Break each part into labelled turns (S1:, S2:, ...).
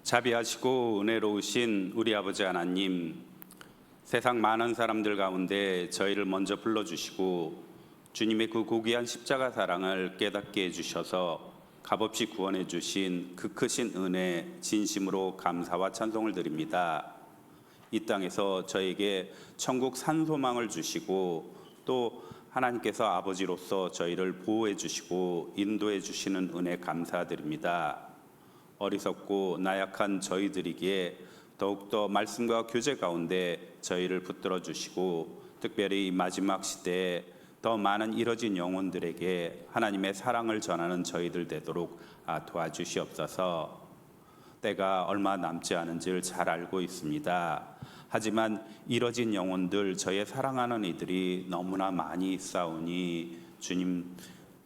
S1: 자비하시고 은혜로우신 우리 아버지 하나님, 세상 많은 사람들 가운데 저희를 먼저 불러주시고 주님의 그 고귀한 십자가 사랑을 깨닫게 해주셔서 값없이 구원해 주신 그 크신 은혜 진심으로 감사와 찬송을 드립니다. 이 땅에서 저에게 천국 산소망을 주시고 또 하나님께서 아버지로서 저희를 보호해 주시고 인도해 주시는 은혜 감사드립니다. 어리석고 나약한 저희들이기에 더욱더 말씀과 교제 가운데 저희를 붙들어 주시고 특별히 마지막 시대에 더 많은 잃어진 영혼들에게 하나님의 사랑을 전하는 저희들 되도록 도와주시옵소서. 때가 얼마 남지 않은지를 잘 알고 있습니다. 하지만 잃어진 영혼들, 저의 사랑하는 이들이 너무나 많이 있사오니 주님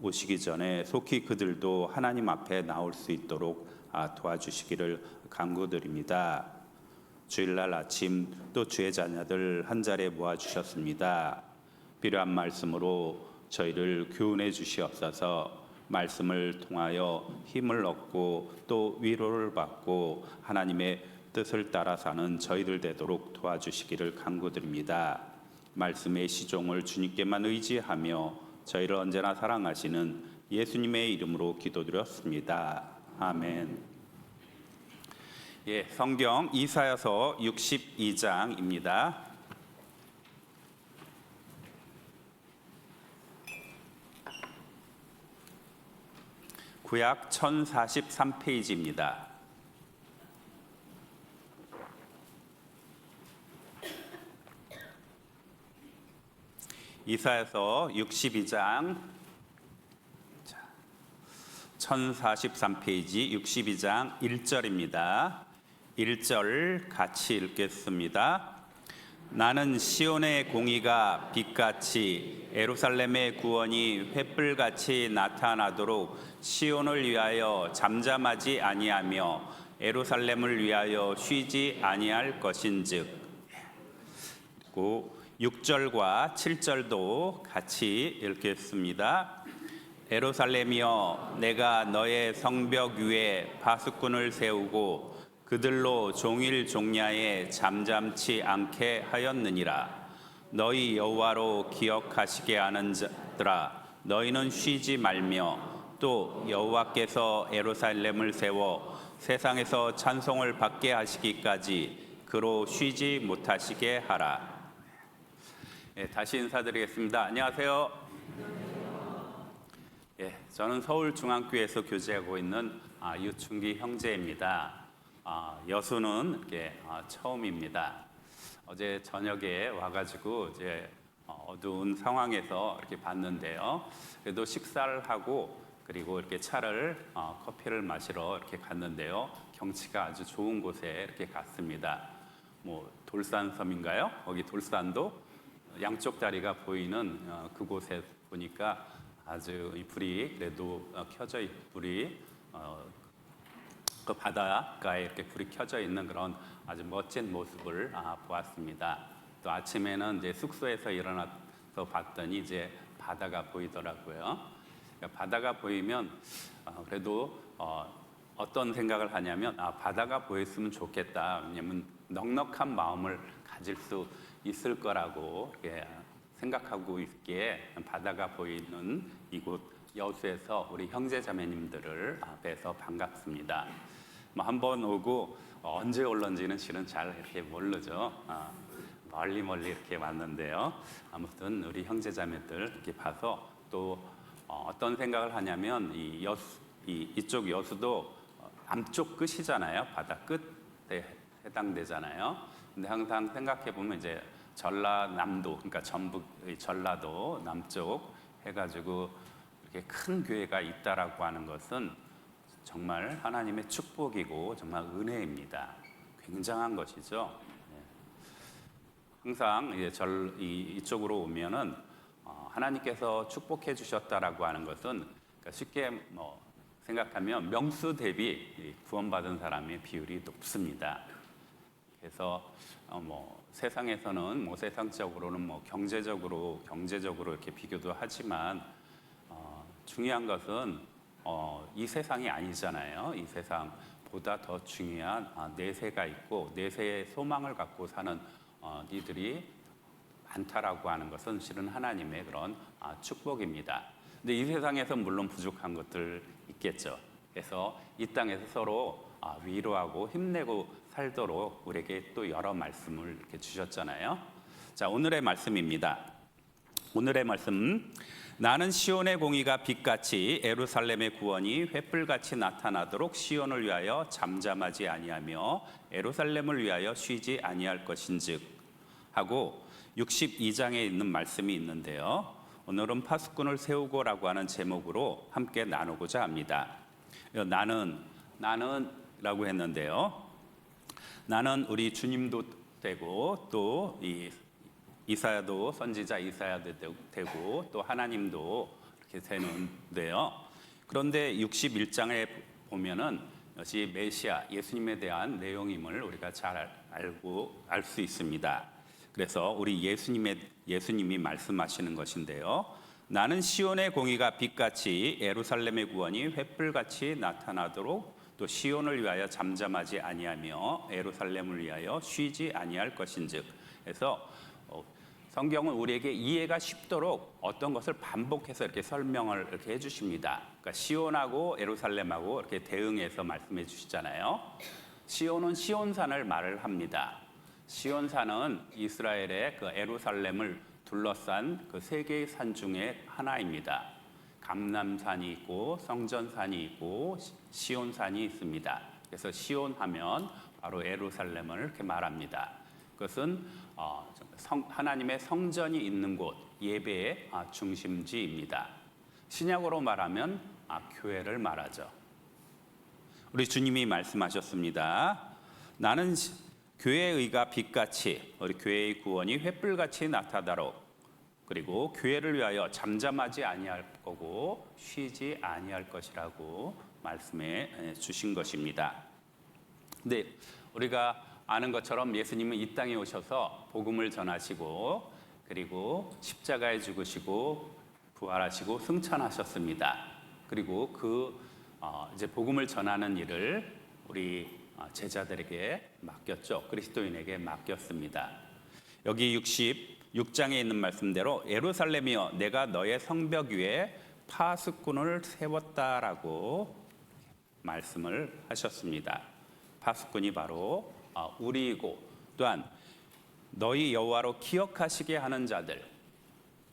S1: 오시기 전에 속히 그들도 하나님 앞에 나올 수 있도록 도와주시기를 간구드립니다. 주일날 아침 또 주의 자녀들 한 자리에 모아주셨습니다. 필요한 말씀으로 저희를 교훈해 주시옵소서. 말씀을 통하여 힘을 얻고 또 위로를 받고 하나님의 뜻을 따라 사는 저희들 되도록 도와주시기를 간구드립니다. 말씀의 시종을 주님께만 의지하며 저희를 언제나 사랑하시는 예수님의 이름으로 기도드렸습니다. 아멘. 성경 이사야서 62장입니다. 구약 1043페이지입니다. 이사야서 62장 1043페이지 62장 1절입니다. 1절 같이 읽겠습니다. 나는 시온의 공의가 빛같이 예루살렘의 구원이 횃불같이 나타나도록 시온을 위하여 잠잠하지 아니하며 예루살렘을 위하여 쉬지 아니할 것인즉. 그리고 6절과 7절도 같이 읽겠습니다. 예루살렘이여, 내가 너의 성벽 위에 파수꾼을 세우고 그들로 종일 종야에 잠잠치 않게 하였느니라. 너희 여호와로 기억하시게 하는 자들아, 너희는 쉬지 말며 또 여호와께서 예루살렘을 세워 세상에서 찬송을 받게 하시기까지 그로 쉬지 못하시게 하라. 다시 인사드리겠습니다. 안녕하세요. 저는 서울중앙교회에서 교제하고 있는 유충기 형제입니다. 여수는 처음입니다. 어제 저녁에 와가지고 이제 어두운 상황에서 이렇게 봤는데요. 그래도 식사를 하고 그리고 이렇게 차를 커피를 마시러 이렇게 갔는데요. 경치가 아주 좋은 곳에 이렇게 갔습니다. 돌산섬인가요? 거기 돌산도 양쪽 다리가 보이는 그곳에 보니까 아주 이 불이 그래도 켜져 불이 그 바닷가에 이렇게 불이 켜져 있는 그런 아주 멋진 모습을 보았습니다. 또 아침에는 이제 숙소에서 일어나서 봤더니 이제 바다가 보이더라고요. 그러니까 바다가 보이면 그래도 어떤 생각을 하냐면 바다가 보였으면 좋겠다. 왜냐하면 넉넉한 마음을 가질 수 있을 거라고 생각하고 있기에 바다가 보이는 이곳 여수에서 우리 형제 자매님들을 뵈서 반갑습니다. 한번 오고 언제 올런지는 실은 잘 이렇게 모르죠. 멀리 이렇게 왔는데요. 아무튼 우리 형제 자매들 이렇게 봐서 또 어떤 생각을 하냐면 이쪽 여수도 남쪽 끝이잖아요. 바다 끝에 해당되잖아요. 근데 항상 생각해 보면 이제 전라남도, 그러니까 전북 전라도 남쪽 해가지고 이렇게 큰 교회가 있다라고 하는 것은 정말 하나님의 축복이고 정말 은혜입니다. 굉장한 것이죠. 항상 이쪽으로 오면은 하나님께서 축복해 주셨다라고 하는 것은 그러니까 쉽게 생각하면 명수 대비 구원받은 사람의 비율이 높습니다. 그래서 세상에서는 세상적으로는 경제적으로 이렇게 비교도 하지만 중요한 것은 이 세상이 아니잖아요. 이 세상 보다 더 중요한 내세가 있고 내세의 소망을 갖고 사는 이들이 많다라고 하는 것은 실은 하나님의 그런 축복입니다. 근데 이 세상에서 물론 부족한 것들 있겠죠. 그래서 이 땅에서 서로 위로하고 힘내고 살도록 우리에게 또 여러 말씀을 이렇게 주셨잖아요. 자, 오늘의 말씀입니다. 오늘의 말씀, 나는 시온의 공의가 빛같이 예루살렘의 구원이 횃불같이 나타나도록 시온을 위하여 잠잠하지 아니하며 예루살렘을 위하여 쉬지 아니할 것인즉 하고 62장에 있는 말씀이 있는데요. 오늘은 파수꾼을 세우고라고 하는 제목으로 함께 나누고자 합니다. 나는라고 했는데요. 나는 우리 주님도 되고 또 이사야도 선지자 이사야도 되고 또 하나님도 이렇게 되는데요. 그런데 61장에 보면은 역시 메시아 예수님에 대한 내용임을 우리가 잘 알 수 있습니다. 그래서 우리 예수님이 말씀하시는 것인데요. 나는 시온의 공의가 빛같이 예루살렘의 구원이 횃불같이 나타나도록 또 시온을 위하여 잠잠하지 아니하며 예루살렘을 위하여 쉬지 아니할 것인즉. 그래서 성경은 우리에게 이해가 쉽도록 어떤 것을 반복해서 이렇게 설명을 이렇게 해주십니다. 그러니까 시온하고 예루살렘하고 이렇게 대응해서 말씀해 주시잖아요. 시온은 시온산을 말을 합니다. 시온산은 이스라엘의 그 예루살렘을 둘러싼 그 세 개의 산 중에 하나입니다. 감람산이 있고 성전산이 있고 시온산이 있습니다. 그래서 시온하면 바로 예루살렘을 이렇게 말합니다. 그것은 하나님의 성전이 있는 곳, 예배의 중심지입니다. 신약으로 말하면 교회를 말하죠. 우리 주님이 말씀하셨습니다. 나는 교회의 의가 빛같이 우리 교회의 구원이 횃불같이 나타나도록 그리고 교회를 위하여 잠잠하지 아니할 거고 쉬지 아니할 것이라고 말씀해 주신 것입니다. 근데 우리가 아는 것처럼 예수님은 이 땅에 오셔서 복음을 전하시고 그리고 십자가에 죽으시고 부활하시고 승천하셨습니다. 그리고 이제 복음을 전하는 일을 우리 제자들에게 맡겼죠. 그리스도인에게 맡겼습니다. 여기 66장에 있는 말씀대로 예루살렘이여 내가 너의 성벽 위에 파수꾼을 세웠다라고 말씀을 하셨습니다. 파수꾼이 바로 우리이고 또한 너희 여호와로 기억하시게 하는 자들,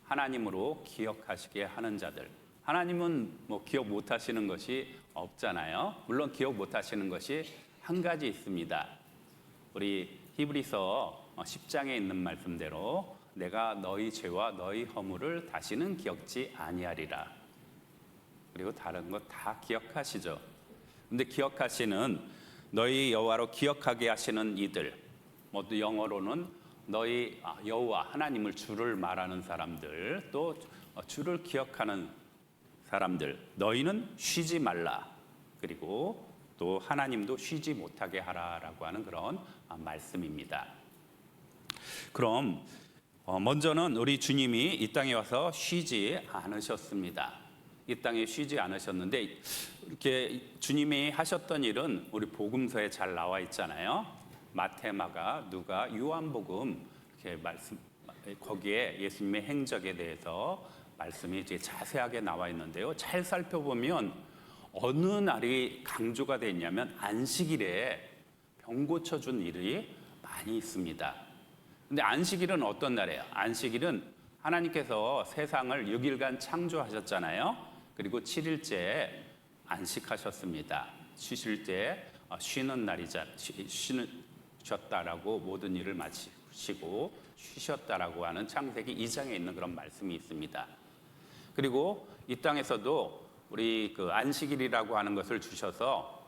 S1: 하나님으로 기억하시게 하는 자들. 하나님은 뭐 기억 못 하시는 것이 없잖아요. 물론 기억 못 하시는 것이 한 가지 있습니다. 우리 히브리서 10장에 있는 말씀대로 내가 너희 죄와 너희 허물을 다시는 기억지 아니하리라. 그리고 다른 것 다 기억하시죠. 근데 기억하시는 너희 여호와로 기억하게 하시는 이들, 또 영어로는 너희 여호와 하나님을 주를 말하는 사람들, 또 주를 기억하는 사람들, 너희는 쉬지 말라. 그리고 또 하나님도 쉬지 못하게 하라라고 하는 그런 말씀입니다. 그럼 먼저는 우리 주님이 이 땅에 와서 쉬지 않으셨습니다. 이 땅에 쉬지 않으셨는데 이렇게 주님이 하셨던 일은 우리 복음서에 잘 나와 있잖아요. 마태, 마가, 누가, 요한복음 이렇게 거기에 예수님의 행적에 대해서 말씀이 이제 자세하게 나와 있는데요. 잘 살펴보면 어느 날이 강조가 되어 있냐면 안식일에 병 고쳐준 일이 많이 있습니다. 근데 안식일은 어떤 날이에요? 안식일은 하나님께서 세상을 6일간 창조하셨잖아요. 그리고 7일째 안식하셨습니다. 쉬실 때 쉬는 날이자 쉬셨다라고 모든 일을 마치시고 쉬셨다라고 하는 창세기 2장에 있는 그런 말씀이 있습니다. 그리고 이 땅에서도 우리 그 안식일이라고 하는 것을 주셔서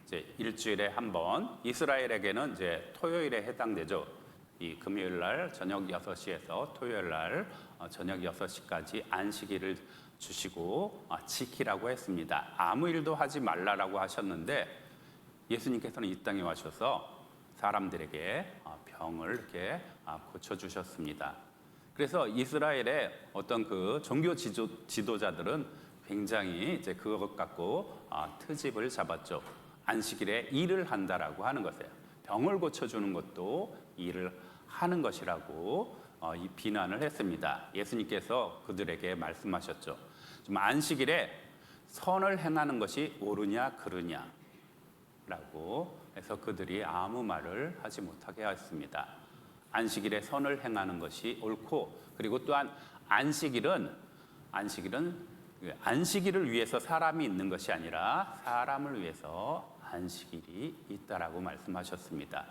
S1: 이제 일주일에 한 번, 이스라엘에게는 이제 토요일에 해당되죠. 이 금요일 날 저녁 6시에서 토요일 날 저녁 6시까지 안식일을 주시고 지키라고 했습니다. 아무 일도 하지 말라라고 하셨는데 예수님께서는 이 땅에 와셔서 사람들에게 병을 이렇게 고쳐주셨습니다. 그래서 이스라엘의 어떤 그 종교 지도자들은 굉장히 이제 그것 갖고 트집을 잡았죠. 안식일에 일을 한다라고 하는 것이에요. 병을 고쳐주는 것도 일을 하는 것이라고 이 비난을 했습니다. 예수님께서 그들에게 말씀하셨죠. 좀 안식일에 선을 행하는 것이 옳으냐 그르냐 라고 해서 그들이 아무 말을 하지 못하게 하였습니다. 안식일에 선을 행하는 것이 옳고, 그리고 또한 안식일은 안식일을 위해서 사람이 있는 것이 아니라 사람을 위해서 안식일이 있다라고 말씀하셨습니다.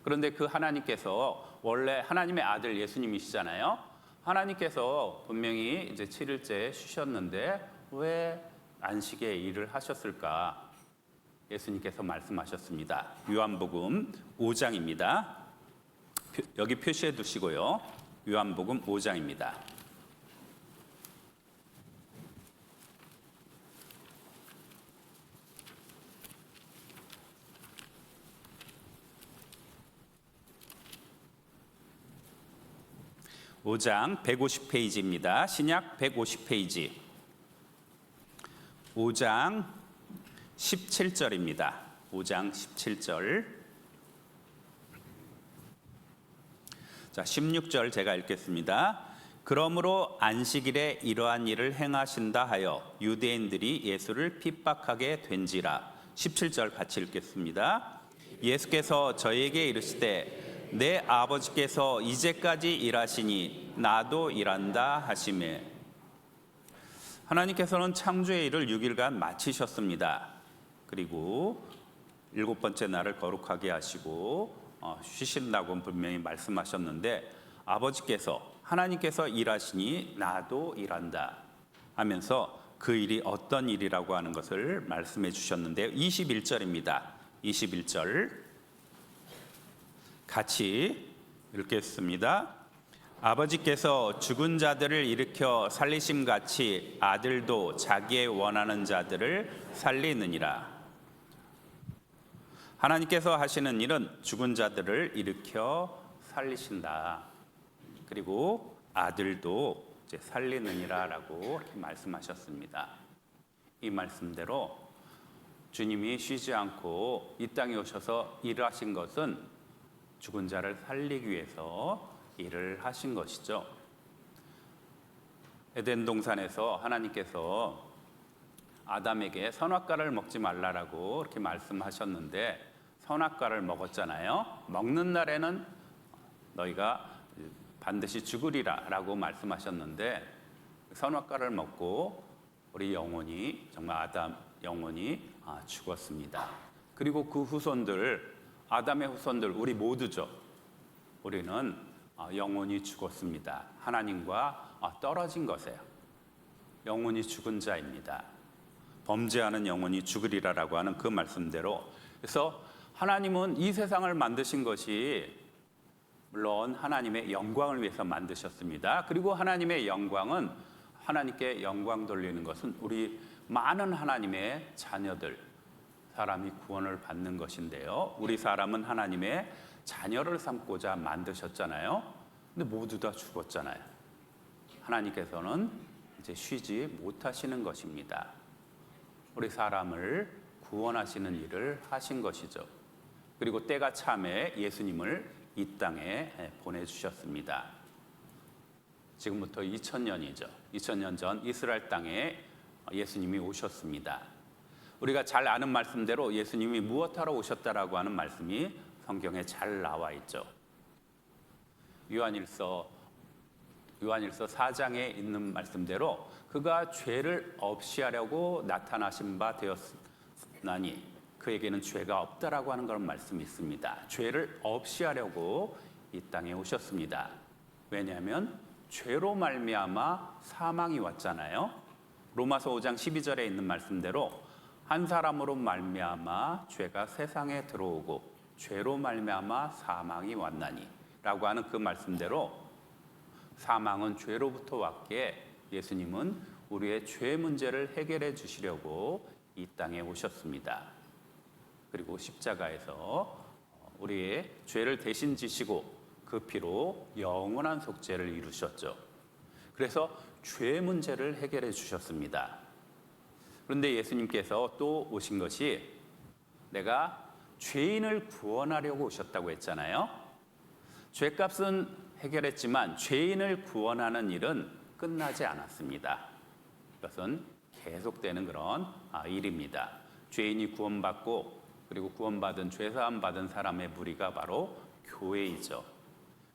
S1: 그런데 그 하나님께서 원래 하나님의 아들 예수님이시잖아요. 하나님께서 분명히 이제 7일째 쉬셨는데 왜 안식에 일을 하셨을까? 예수님께서 말씀하셨습니다. 요한복음 5장입니다. 여기 표시해 두시고요. 요한복음 5장입니다. (5장) 150페이지입니다. 신약 150페이지. 5장 17절입니다. 5장 17절. 자, 16절 제가 읽겠습니다. 그러므로 안식일에 이러한 일을 행하신다 하여 유대인들이 예수를 핍박하게 된지라. 17절 같이 읽겠습니다. 예수께서 저에게 이르시되 내 아버지께서 이제까지 일하시니 나도 일한다 하시매. 하나님께서는 창조의 일을 6일간 마치셨습니다. 그리고 7번째 날을 거룩하게 하시고 쉬신다고 분명히 말씀하셨는데, 아버지께서 하나님께서 일하시니 나도 일한다 하면서 그 일이 어떤 일이라고 하는 것을 말씀해 주셨는데요. 21절입니다. 21절 같이 읽겠습니다. 아버지께서 죽은 자들을 일으켜 살리심같이 아들도 자기의 원하는 자들을 살리느니라. 하나님께서 하시는 일은 죽은 자들을 일으켜 살리신다. 그리고 아들도 이제 살리느니라라고 이렇게 말씀하셨습니다. 이 말씀대로 주님이 쉬지 않고 이 땅에 오셔서 일하신 것은 죽은 자를 살리기 위해서 일을 하신 것이죠. 에덴 동산에서 하나님께서 아담에게 선악과를 먹지 말라라고 이렇게 말씀하셨는데 선악과를 먹었잖아요. 먹는 날에는 너희가 반드시 죽으리라라고 말씀하셨는데 선악과를 먹고 우리 영혼이, 정말 아담 영혼이 죽었습니다. 그리고 그 후손들, 아담의 후손들, 우리 모두죠. 우리는 영혼이 죽었습니다. 하나님과 떨어진 것이에요. 영혼이 죽은 자입니다. 범죄하는 영혼이 죽으리라라고 하는 그 말씀대로, 그래서 하나님은 이 세상을 만드신 것이 물론 하나님의 영광을 위해서 만드셨습니다. 그리고 하나님의 영광은, 하나님께 영광 돌리는 것은 우리 많은 하나님의 자녀들, 사람이 구원을 받는 것인데요. 우리 사람은 하나님의 자녀를 삼고자 만드셨잖아요. 근데 모두 다 죽었잖아요. 하나님께서는 이제 쉬지 못하시는 것입니다. 우리 사람을 구원하시는 일을 하신 것이죠. 그리고 때가 참에 예수님을 이 땅에 보내주셨습니다. 지금부터 2000년이죠. 2000년 전 이스라엘 땅에 예수님이 오셨습니다. 우리가 잘 아는 말씀대로 예수님이 무엇하러 오셨다라고 하는 말씀이 성경에 잘 나와 있죠. 요한일서 4장에 있는 말씀대로 그가 죄를 없이 하려고 나타나신 바 되었나니 그에게는 죄가 없다라고 하는 그런 말씀이 있습니다. 죄를 없이 하려고 이 땅에 오셨습니다. 왜냐하면 죄로 말미암아 사망이 왔잖아요. 로마서 5장 12절에 있는 말씀대로 한 사람으로 말미암아 죄가 세상에 들어오고 죄로 말미암아 사망이 왔나니 라고 하는 그 말씀대로 사망은 죄로부터 왔기에 예수님은 우리의 죄 문제를 해결해 주시려고 이 땅에 오셨습니다. 그리고 십자가에서 우리의 죄를 대신 지시고 그 피로 영원한 속죄를 이루셨죠. 그래서 죄 문제를 해결해 주셨습니다. 그런데 예수님께서 또 오신 것이 내가 죄인을 구원하려고 오셨다고 했잖아요. 죄값은 해결했지만 죄인을 구원하는 일은 끝나지 않았습니다. 이것은 계속되는 그런 일입니다. 죄인이 구원받고 그리고 구원받은 죄사함 받은 사람의 무리가 바로 교회이죠.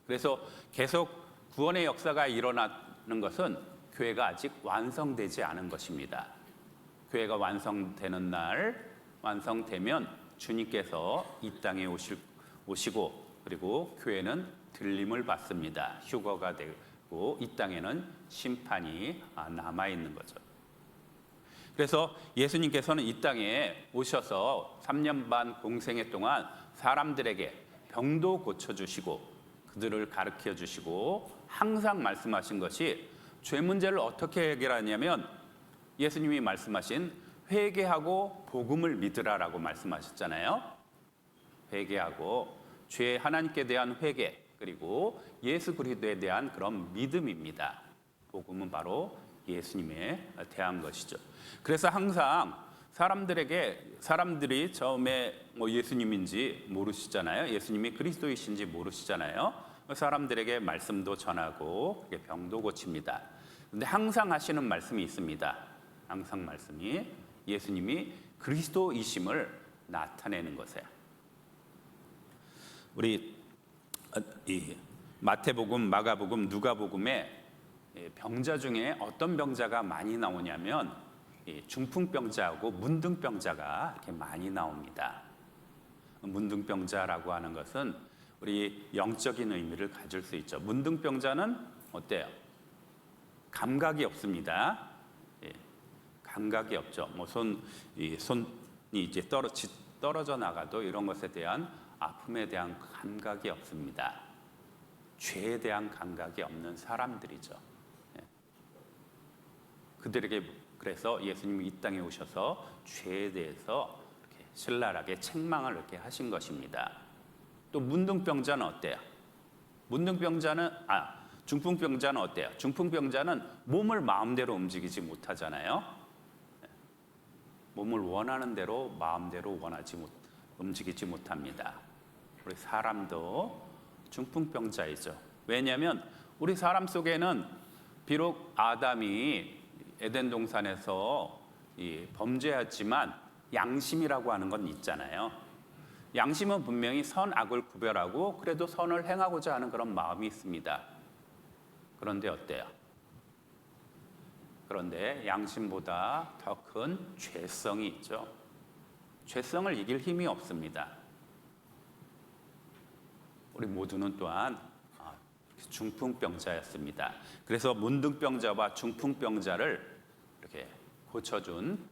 S1: 그래서 계속 구원의 역사가 일어나는 것은 교회가 아직 완성되지 않은 것입니다. 교회가 완성되는 날, 완성되면 주님께서 이 땅에 오시고 그리고 교회는 들림을 받습니다. 휴거가 되고 이 땅에는 심판이 남아있는 거죠. 그래서 예수님께서는 이 땅에 오셔서 3년 반 공생애 동안 사람들에게 병도 고쳐주시고 그들을 가르쳐 주시고 항상 말씀하신 것이 죄 문제를 어떻게 해결하냐면 예수님이 말씀하신 회개하고 복음을 믿으라라고 말씀하셨잖아요. 회개하고 죄 하나님께 대한 회개 그리고 예수 그리스도에 대한 그런 믿음입니다. 복음은 바로 예수님에 대한 것이죠. 그래서 항상 사람들이 처음에 예수님인지 모르시잖아요. 예수님이 그리스도이신지 모르시잖아요. 사람들에게 말씀도 전하고 병도 고칩니다. 근데 항상 하시는 말씀이 있습니다. 항상 말씀이 예수님이 그리스도이심을 나타내는 것이에요. 우리 이 마태복음, 마가복음, 누가복음에 병자 중에 어떤 병자가 많이 나오냐면 중풍병자하고 문둥병자가 이렇게 많이 나옵니다. 문둥병자라고 하는 것은 우리 영적인 의미를 가질 수 있죠. 문둥병자는 어때요? 감각이 없습니다. 감각이 없죠. 손이 이제 떨어져 나가도 이런 것에 대한 아픔에 대한 감각이 없습니다. 죄에 대한 감각이 없는 사람들이죠. 그들에게 그래서 예수님이 이 땅에 오셔서 죄에 대해서 이렇게 신랄하게 책망을 이렇게 하신 것입니다. 또 문둥병자는 어때요? 중풍병자는 어때요? 중풍병자는 몸을 마음대로 움직이지 못하잖아요. 몸을 원하는 대로 마음대로 움직이지 못합니다. 우리 사람도 중풍병자이죠. 왜냐하면 우리 사람 속에는 비록 아담이 에덴 동산에서 범죄했지만 양심이라고 하는 건 있잖아요. 양심은 분명히 선악을 구별하고 그래도 선을 행하고자 하는 그런 마음이 있습니다. 그런데 어때요? 그런데 양심보다 더 큰 죄성이 있죠. 죄성을 이길 힘이 없습니다. 우리 모두는 또한 중풍병자였습니다. 그래서 문둥병자와 중풍병자를 이렇게 고쳐준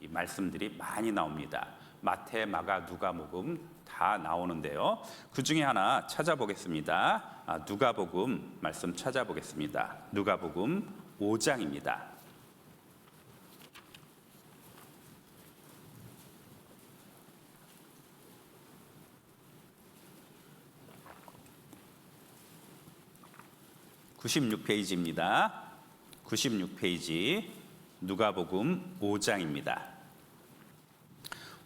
S1: 이 말씀들이 많이 나옵니다. 마태, 마가, 누가복음 다 나오는데요. 그 중에 하나 찾아보겠습니다. 누가복음 말씀 찾아보겠습니다. 누가복음 5장입니다. (96페이지입니다) 96페이지 누가복음 5장입니다.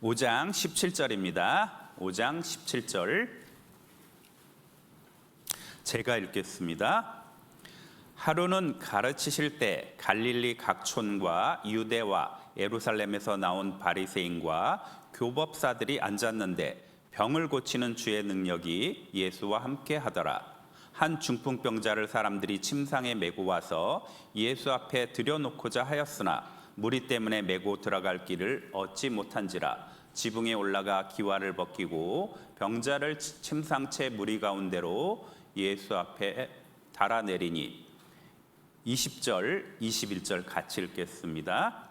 S1: 5장 17절입니다. 5장 17절 제가 읽겠습니다. 하루는 가르치실 때 갈릴리 각촌과 유대와 예루살렘에서 나온 바리새인과 교법사들이 앉았는데 병을 고치는 주의 능력이 예수와 함께 하더라. 한 중풍병자를 사람들이 침상에 메고 와서 예수 앞에 들여놓고자 하였으나 무리 때문에 메고 들어갈 길을 얻지 못한지라 지붕에 올라가 기와를 벗기고 병자를 침상채 무리 가운데로 예수 앞에 달아내리니 20절, 21절 같이 읽겠습니다.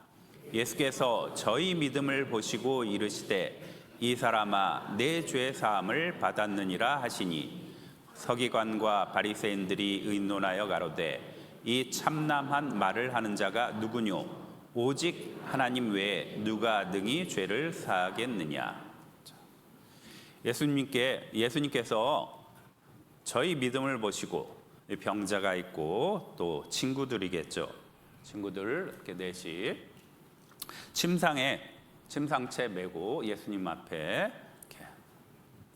S1: 예수께서 저희 믿음을 보시고 이르시되 이 사람아 내 죄 사함을 받았느니라 하시니 서기관과 바리새인들이 의논하여 가로되 이 참남한 말을 하는 자가 누구뇨? 오직 하나님 외에 누가 능히 죄를 사하겠느냐? 예수님께서 저희 믿음을 보시고 병자가 있고 또 친구들이겠죠. 친구들 이렇게 넷이 침상에 침상채 메고 예수님 앞에 이렇게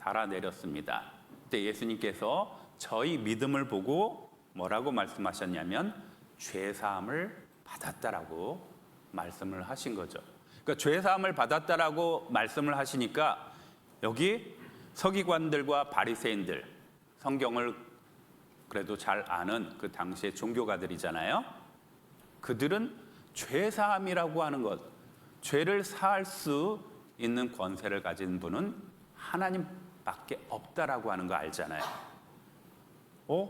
S1: 달아내렸습니다. 그때 예수님께서 저희 믿음을 보고 뭐라고 말씀하셨냐면 죄사함을 받았다라고 말씀을 하신 거죠. 그러니까 죄사함을 받았다라고 말씀을 하시니까 여기 서기관들과 바리새인들, 성경을 그래도 잘 아는 그 당시의 종교가들이잖아요. 그들은 죄사함이라고 하는 것, 죄를 사할 수 있는 권세를 가진 분은 하나님밖에 없다라고 하는 거 알잖아요.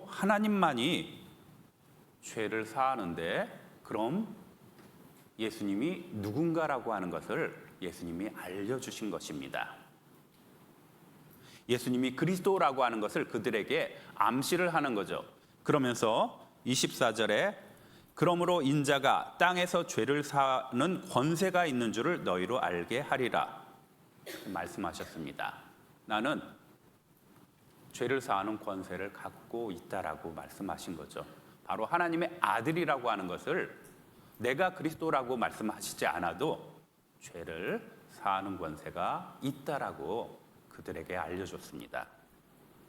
S1: 하나님만이 죄를 사하는데 그럼 예수님이 누군가라고 하는 것을 예수님이 알려주신 것입니다. 예수님이 그리스도라고 하는 것을 그들에게 암시를 하는 거죠. 그러면서 24절에 그러므로 인자가 땅에서 죄를 사는 권세가 있는 줄을 너희로 알게 하리라 말씀하셨습니다. 나는 죄를 사하는 권세를 갖고 있다라고 말씀하신 거죠. 바로 하나님의 아들이라고 하는 것을 내가 그리스도라고 말씀하시지 않아도 죄를 사하는 권세가 있다라고 그들에게 알려줬습니다.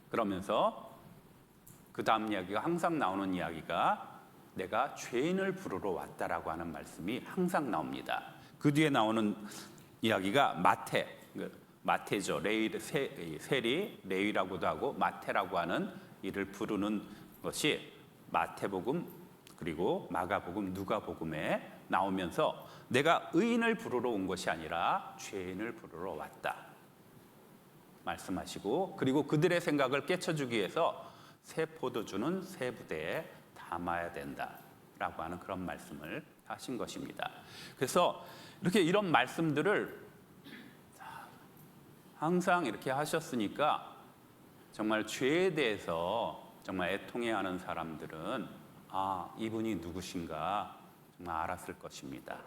S1: 그러면서 그 다음 이야기가 항상 나오는 이야기가 내가 죄인을 부르러 왔다라고 하는 말씀이 항상 나옵니다. 그 뒤에 나오는 이야기가 마태죠. 세리, 레위라고도 하고 마태라고 하는 이를 부르는 것이 마태복음 그리고 마가복음, 누가복음에 나오면서 내가 의인을 부르러 온 것이 아니라 죄인을 부르러 왔다 말씀하시고, 그리고 그들의 생각을 깨쳐주기 위해서 새 포도주는 새 부대에 담아야 된다라고 하는 그런 말씀을 하신 것입니다. 그래서 이렇게 이런 말씀들을 항상 이렇게 하셨으니까 정말 죄에 대해서 정말 애통해하는 사람들은 이분이 누구신가 정말 알았을 것입니다.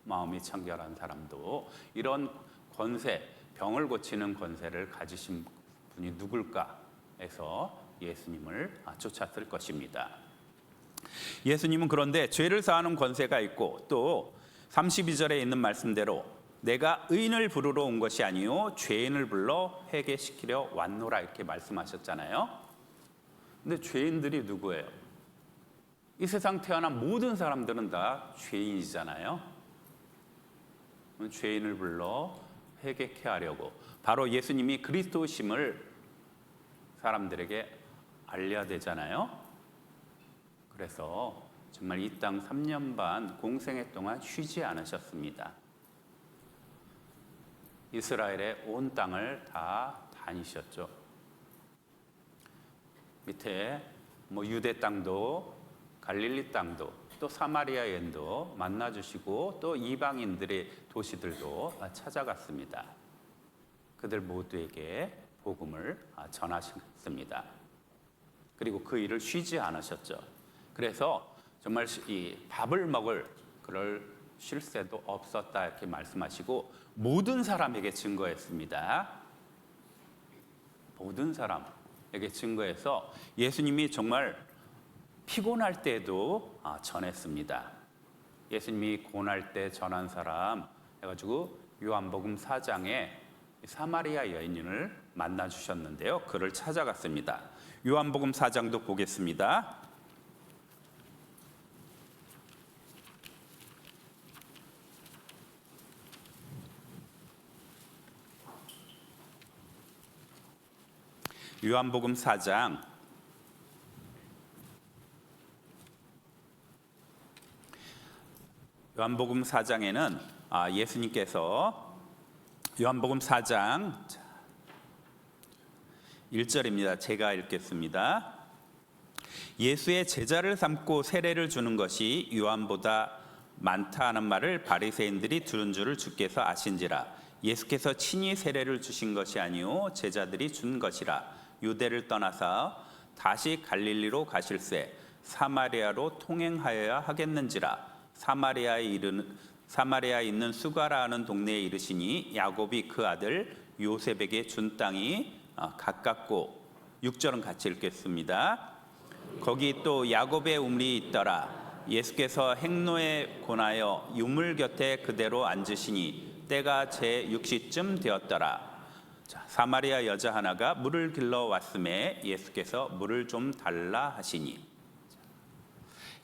S1: 마음이 청결한 사람도 이런 권세, 병을 고치는 권세를 가지신 분이 누굴까 해서 예수님을 쫓았을 것입니다. 예수님은 그런데 죄를 사하는 권세가 있고 또 32절에 있는 말씀대로 내가 의인을 부르러 온 것이 아니요 죄인을 불러 회개시키려 왔노라 이렇게 말씀하셨잖아요. 근데 죄인들이 누구예요? 이 세상 태어난 모든 사람들은 다 죄인이잖아요. 죄인을 불러 회개케 하려고 바로 예수님이 그리스도심을 사람들에게 알려야 되잖아요. 그래서 정말 이 땅 3년 반 공생애 동안 쉬지 않으셨습니다. 이스라엘의 온 땅을 다 다니셨죠. 밑에 유대 땅도 갈릴리 땅도 또 사마리아 연도 만나주시고 또 이방인들의 도시들도 찾아갔습니다. 그들 모두에게 복음을 전하셨습니다. 그리고 그 일을 쉬지 않으셨죠. 그래서 정말 이 밥을 먹을 그럴 쉴 새도 없었다 이렇게 말씀하시고 모든 사람에게 증거했습니다. 모든 사람에게 증거해서 예수님이 정말 피곤할 때도 전했습니다. 예수님이 고날 때 전한 사람 해가지고 요한복음 4장에 사마리아 여인을 만나 주셨는데요. 그를 찾아갔습니다. 요한복음 4장도 보겠습니다. 요한복음 4장 요한복음 4장에는 예수님께서 요한복음 4장 1절입니다. 제가 읽겠습니다. 예수의 제자를 삼고 세례를 주는 것이 요한보다 많다 하는 말을 바리새인들이 들은 줄을 주께서 아신지라. 예수께서 친히 세례를 주신 것이 아니요 제자들이 준 것이라. 유대를 떠나서 다시 갈릴리로 가실새 사마리아로 통행하여야 하겠는지라. 사마리아에 있는 수가라 하는 동네에 이르시니 야곱이 그 아들 요셉에게 준 땅이 가깝고 6절은 같이 읽겠습니다. 거기 또 야곱의 우물이 있더라. 예수께서 행로에 권하여 유물 곁에 그대로 앉으시니 때가 제6시쯤 되었더라. 자, 사마리아 여자 하나가 물을 길러 왔음에 예수께서 물을 좀 달라 하시니,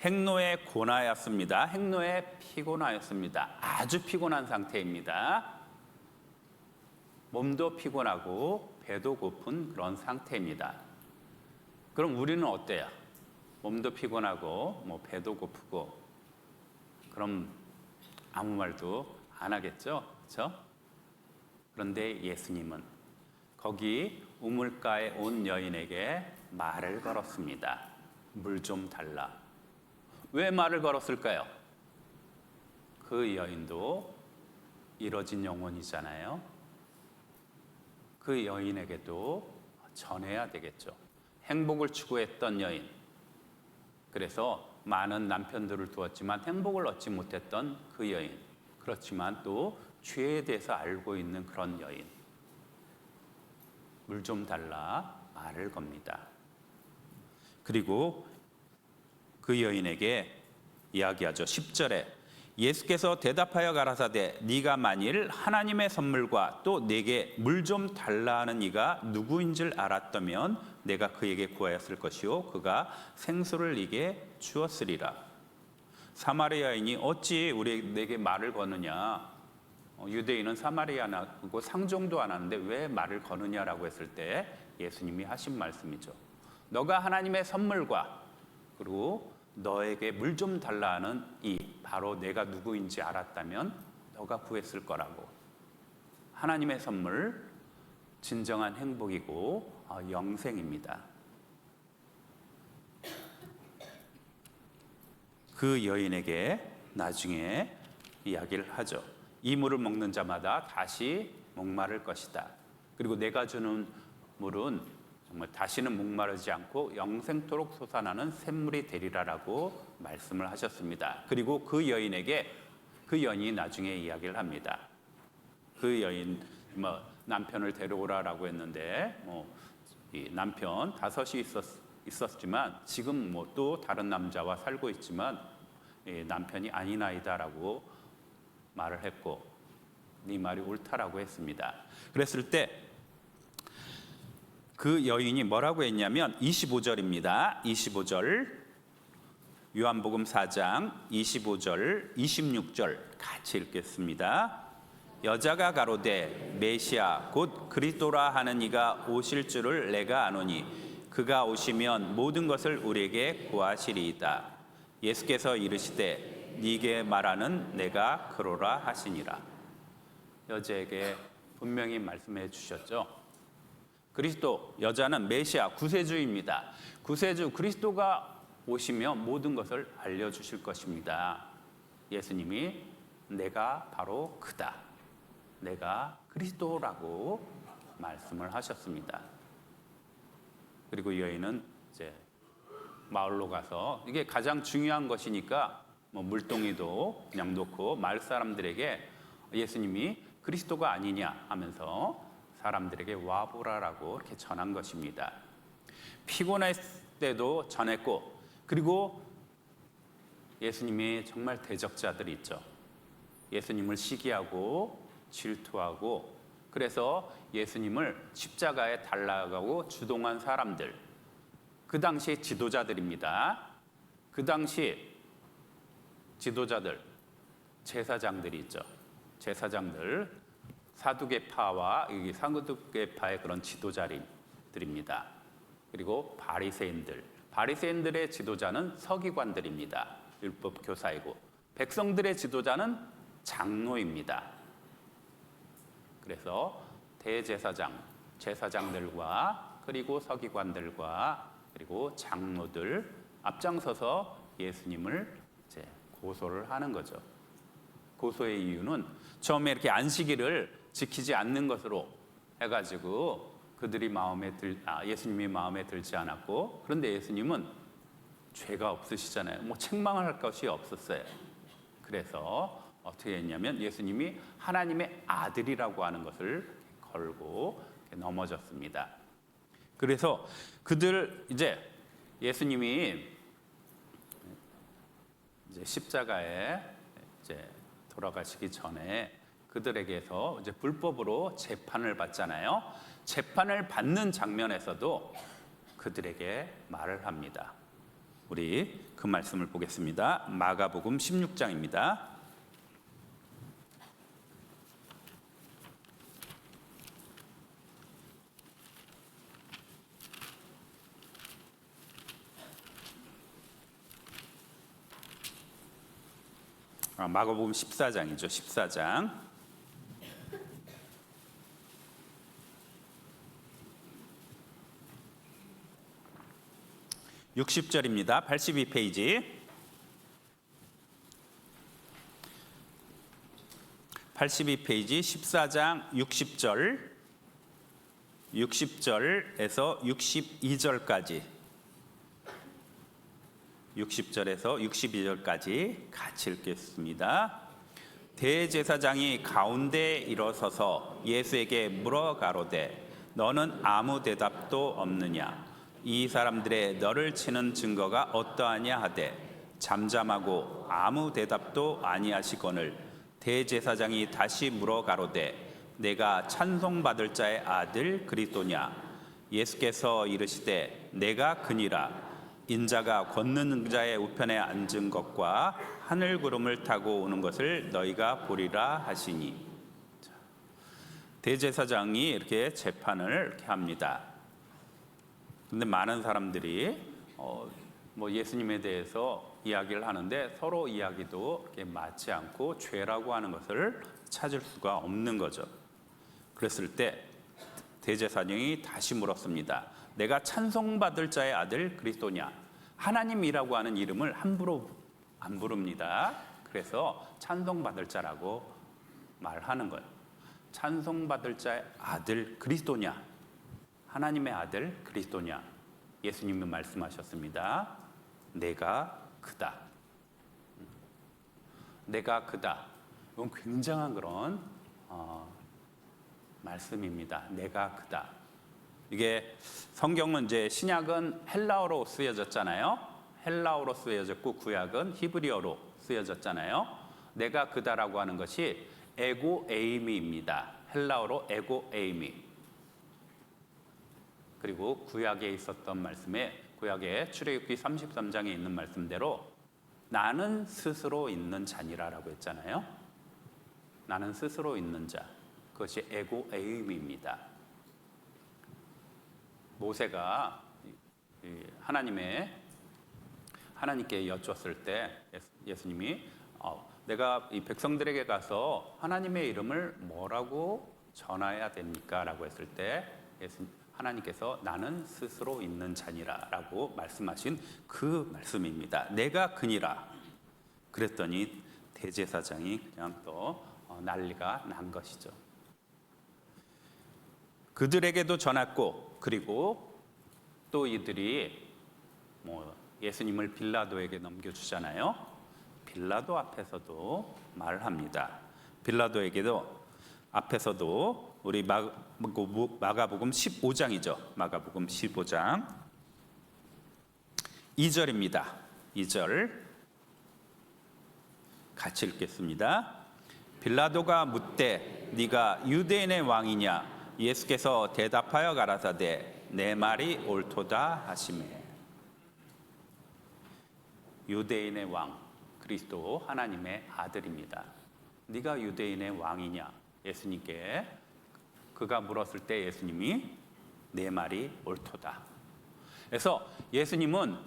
S1: 행로에 고나였습니다. 행로에 피곤하였습니다. 아주 피곤한 상태입니다. 몸도 피곤하고 배도 고픈 그런 상태입니다. 그럼 우리는 어때요? 몸도 피곤하고 배도 고프고 그럼 아무 말도 안 하겠죠? 그렇죠? 그런데 예수님은 거기 우물가에 온 여인에게 말을 걸었습니다. 물 좀 달라. 왜 말을 걸었을까요? 그 여인도 이뤄진 영혼이잖아요. 그 여인에게도 전해야 되겠죠. 행복을 추구했던 여인. 그래서 많은 남편들을 두었지만 행복을 얻지 못했던 그 여인. 그렇지만 또 죄에 대해서 알고 있는 그런 여인. 물 좀 달라 말을 겁니다. 그리고 그 여인에게 이야기하죠. 10절에 예수께서 대답하여 가라사대 네가 만일 하나님의 선물과 또 내게 물 좀 달라 하는 이가 누구인 줄 알았다면 내가 그에게 구하였을 것이요 그가 생수를 네게 주었으리라. 사마리아인이 어찌 내게 말을 거느냐, 유대인은 사마리아나고 상종도 안 하는데 왜 말을 거느냐라고 했을 때 예수님이 하신 말씀이죠. 너가 하나님의 선물과 그리고 너에게 물 좀 달라 하는 이 바로 내가 누구인지 알았다면 너가 구했을 거라고. 하나님의 선물, 진정한 행복이고 영생입니다. 그 여인에게 나중에 이야기를 하죠. 이 물을 먹는 자마다 다시 목마를 것이다. 그리고 내가 주는 물은 정말 다시는 목마르지 않고 영생토록 솟아나는 샘물이 되리라라고 말씀을 하셨습니다. 그리고 그 여인에게 그 여인이 나중에 이야기를 합니다. 그 여인 남편을 데려오라라고 했는데 이 남편 5이 있었지만 지금 또 다른 남자와 살고 있지만 남편이 아니나이다라고 말을 했고 네 말이 옳다라고 했습니다. 그랬을 때 그 여인이 뭐라고 했냐면 25절입니다. 25절 요한복음 4장 25절 26절 같이 읽겠습니다. 여자가 가로되 메시아 곧 그리스도라 하는 이가 오실 줄을 내가 아노니 그가 오시면 모든 것을 우리에게 구하시리이다. 예수께서 이르시되 네게 말하는 내가 그로라 하시니라. 여자에게 분명히 말씀해 주셨죠. 그리스도, 여자는 메시아, 구세주입니다. 구세주 그리스도가 오시면 모든 것을 알려주실 것입니다. 예수님이 내가 바로 그다. 내가 그리스도라고 말씀을 하셨습니다. 그리고 여인은 이제 마을로 가서 이게 가장 중요한 것이니까 물동이도 그냥 놓고 마을 사람들에게 예수님이 그리스도가 아니냐 하면서 사람들에게 와보라라고 이렇게 전한 것입니다. 피곤했을 때도 전했고 그리고 예수님이 정말 대적자들이 있죠. 예수님을 시기하고 질투하고 그래서 예수님을 십자가에 달라가고 주동한 사람들, 그 당시 지도자들입니다. 그 당시 지도자들, 제사장들이 있죠. 제사장들, 사두개파와 사두개파의 그런 지도자들입니다. 그리고 바리새인들의 지도자는 서기관들입니다. 율법 교사이고 백성들의 지도자는 장로입니다. 그래서 대제사장, 제사장들과 그리고 서기관들과 그리고 장로들 앞장서서 예수님을 이제 고소를 하는 거죠. 고소의 이유는 처음에 이렇게 안식일을 지키지 않는 것으로 해가지고 그들이 예수님이 마음에 들지 않았고, 그런데 예수님은 죄가 없으시잖아요. 책망을 할 것이 없었어요. 그래서 어떻게 했냐면 예수님이 하나님의 아들이라고 하는 것을 걸고 넘어졌습니다. 그래서 그들 이제 예수님이 이제 십자가에 이제 돌아가시기 전에 그들에게서 이제 불법으로 재판을 받잖아요. 재판을 받는 장면에서도 그들에게 말을 합니다. 우리 그 말씀을 보겠습니다. 마가복음 16장입니다. 마가복음 14장이죠. 14장 60절입니다. 82페이지 82페이지 14장 60절에서 62절까지 60절에서 62절까지 같이 읽겠습니다. 대제사장이 가운데에 일어서서 예수에게 물어 가로되 너는 아무 대답도 없느냐? 이 사람들의 너를 치는 증거가 어떠하냐 하되 잠잠하고 아무 대답도 아니하시거늘 대제사장이 다시 물어 가로되 내가 찬송받을 자의 아들 그리스도냐? 예수께서 이르시되 내가 그니라. 인자가 걷는 자의 우편에 앉은 것과 하늘 구름을 타고 오는 것을 너희가 보리라 하시니. 대제사장이 이렇게 재판을 이렇게 합니다. 근데 많은 사람들이 예수님에 대해서 이야기를 하는데 서로 이야기도 이렇게 맞지 않고 죄라고 하는 것을 찾을 수가 없는 거죠. 그랬을 때 대제사장이 다시 물었습니다. 내가 찬송받을 자의 아들 그리스도냐? 하나님이라고 하는 이름을 함부로 안 부릅니다. 그래서 찬송받을 자라고 말하는 거예요. 찬송받을 자의 아들 그리스도냐? 하나님의 아들 그리스도냐? 예수님이 말씀하셨습니다. 내가 그다. 내가 그다. 이건 굉장한 그런 말씀입니다. 내가 그다. 이게 성경은 이제 신약은 헬라어로 쓰여졌잖아요. 헬라어로 쓰여졌고 구약은 히브리어로 쓰여졌잖아요. 내가 그다라고 하는 것이 에고 에이미입니다. 헬라어로 에고 에이미. 그리고 구약에 있었던 말씀에 구약의 출애굽기 33장에 있는 말씀대로 나는 스스로 있는 자니라라고 했잖아요. 나는 스스로 있는 자. 그것이 에고 에이미입니다. 모세가 하나님께 여쭈었을 때 예수님이 내가 이 백성들에게 가서 하나님의 이름을 뭐라고 전해야 됩니까? 라고 했을 때 하나님께서 나는 스스로 있는 자니라 라고 말씀하신 그 말씀입니다. 내가 그니라. 그랬더니 대제사장이 그냥 또 난리가 난 것이죠. 그들에게도 전했고 그리고 또 이들이 예수님을 빌라도에게 넘겨주잖아요. 빌라도 앞에서도 말합니다. 빌라도에게도 앞에서도 우리 마가복음 15장이죠. 마가복음 15장 2절입니다. 2절 같이 읽겠습니다. 빌라도가 묻되 네가 유대인의 왕이냐? 예수께서 대답하여 가라사대 내 말이 옳도다 하시매. 유대인의 왕 그리스도 하나님의 아들입니다. 네가 유대인의 왕이냐? 예수님께 그가 물었을 때 예수님이 내 말이 옳도다. 그래서 예수님은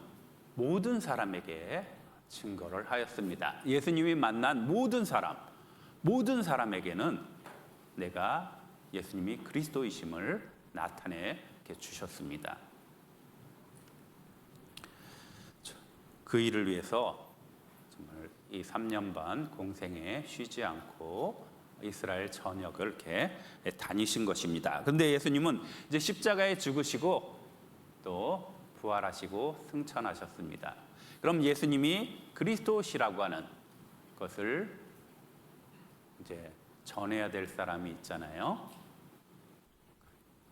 S1: 모든 사람에게 증거를 하였습니다. 예수님이 만난 모든 사람에게는 내가 예수님이 그리스도이심을 나타내 주셨습니다. 그 일을 위해서 정말 이 3년 반 공생에 쉬지 않고 이스라엘 전역을 이렇게 다니신 것입니다. 그런데 예수님은 이제 십자가에 죽으시고 또 부활하시고 승천하셨습니다. 그럼 예수님이 그리스도시라고 하는 것을 이제 전해야 될 사람이 있잖아요.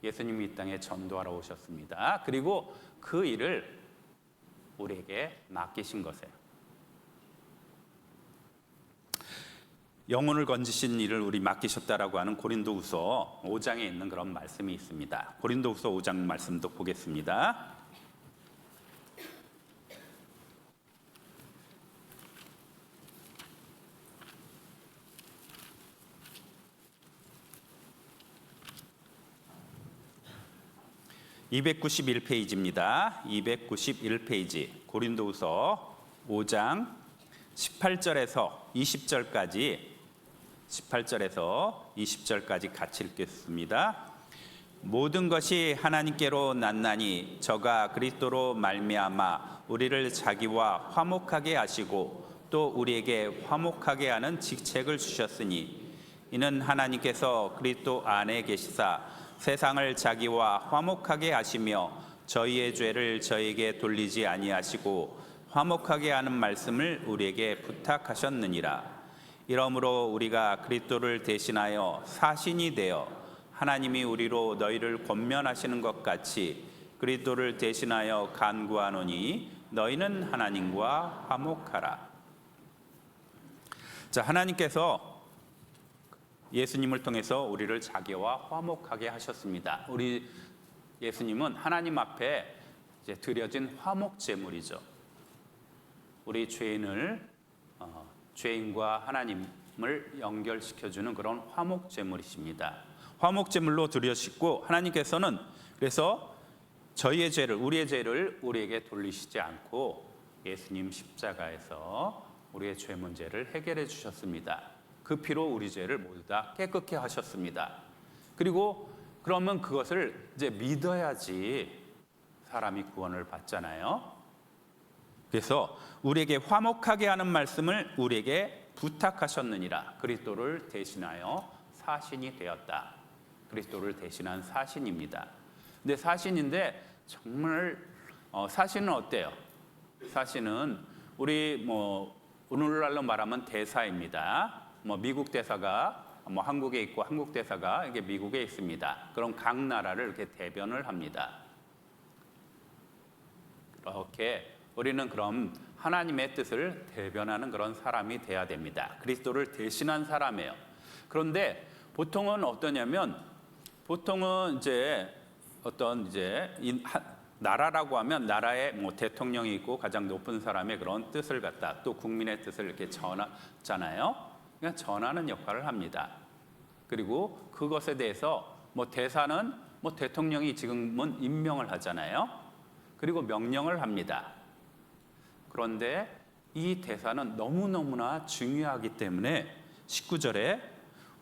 S1: 예수님이 이 땅에 전도하러 오셨습니다. 그리고 그 일을 우리에게 맡기신 것이에요. 영혼을 건지신 일을 우리 맡기셨다라고 하는 고린도후서 5장에 있는 그런 말씀이 있습니다. 고린도후서 5장 말씀도 보겠습니다. (291페이지입니다) 291페이지 고린도후서 5장 18절에서 20절까지 같이 읽겠습니다. 모든 것이 하나님께로 났나니 저가 그리스도로 말미암아 우리를 자기와 화목하게 하시고 또 우리에게 화목하게 하는 직책을 주셨으니 이는 하나님께서 그리스도 안에 계시사 세상을 자기와 화목하게 하시며 저희의 죄를 저희에게 돌리지 아니하시고 화목하게 하는 말씀을 우리에게 부탁하셨느니라. 이러므로 우리가 그리스도를 대신하여 사신이 되어 하나님이 우리로 너희를 권면하시는 것 같이 그리스도를 대신하여 간구하노니 너희는 하나님과 화목하라. 자, 하나님께서 예수님을 통해서 우리를 자기와 화목하게 하셨습니다. 우리 예수님은 하나님 앞에 이제 드려진 화목 제물이죠. 우리 죄인과 하나님을 연결시켜주는 그런 화목 제물이십니다. 화목 제물로 드려지고 하나님께서는 그래서 저희의 죄를, 우리의 죄를 우리에게 돌리시지 않고 예수님 십자가에서 우리의 죄 문제를 해결해 주셨습니다. 그 피로 우리 죄를 모두 다 깨끗게 하셨습니다. 그리고 그러면 그것을 이제 믿어야지 사람이 구원을 받잖아요. 그래서 우리에게 화목하게 하는 말씀을 우리에게 부탁하셨느니라. 그리스도를 대신하여 사신이 되었다. 그리스도를 대신한 사신입니다. 근데 사신인데 정말 사신은 어때요? 사신은 우리 오늘날로 말하면 대사입니다. 미국 대사가 한국에 있고 한국 대사가 이게 미국에 있습니다. 그럼 각 나라를 이렇게 대변을 합니다. 그렇게 우리는 그럼 하나님의 뜻을 대변하는 그런 사람이 돼야 됩니다. 그리스도를 대신한 사람이에요. 그런데 보통은 어떠냐면 보통은 이제 나라라고 하면 나라의 대통령이 있고 가장 높은 사람의 그런 뜻을 갖다 또 국민의 뜻을 이렇게 전하잖아요. 그냥 전하는 역할을 합니다. 그리고 그것에 대해서 대사는 대통령이 지금은 임명을 하잖아요. 그리고 명령을 합니다. 그런데 이 대사는 너무너무나 중요하기 때문에 19절에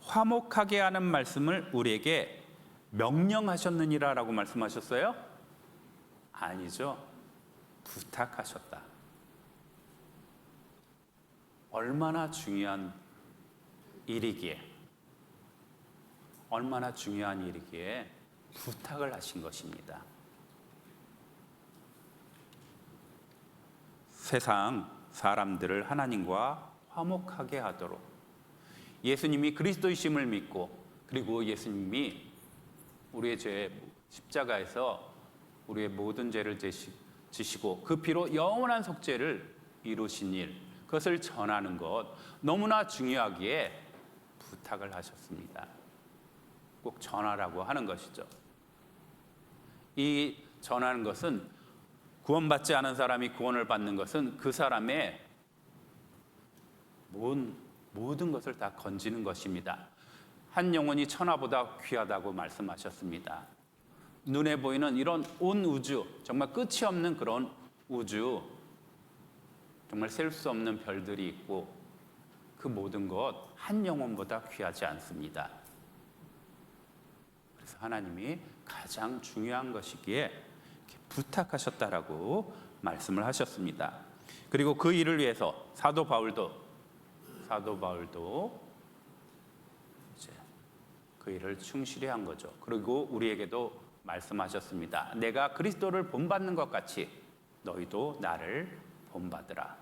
S1: 화목하게 하는 말씀을 우리에게 명령하셨느니라라고 말씀하셨어요? 아니죠. 부탁하셨다. 얼마나 중요한 일이기에 부탁을 하신 것입니다. 세상 사람들을 하나님과 화목하게 하도록 예수님이 그리스도이심을 믿고 그리고 예수님이 우리의 죄 십자가에서 우리의 모든 죄를 지시고 그 피로 영원한 속죄를 이루신 일, 그것을 전하는 것 너무나 중요하기에 부탁을 하셨습니다. 꼭 전하라고 하는 것이죠. 이 전하는 것은 구원받지 않은 사람이 구원을 받는 것은 그 사람의 모든 것을 다 건지는 것입니다. 한 영혼이 천하보다 귀하다고 말씀하셨습니다. 눈에 보이는 이런 온 우주, 정말 끝이 없는 그런 우주, 정말 셀 수 없는 별들이 있고 그 모든 것 한 영혼보다 귀하지 않습니다. 그래서 하나님이 가장 중요한 것이기에 부탁하셨다라고 말씀을 하셨습니다. 그리고 그 일을 위해서 사도 바울도 이제 그 일을 충실히 한 거죠. 그리고 우리에게도 말씀하셨습니다. 내가 그리스도를 본받는 것 같이 너희도 나를 본받으라.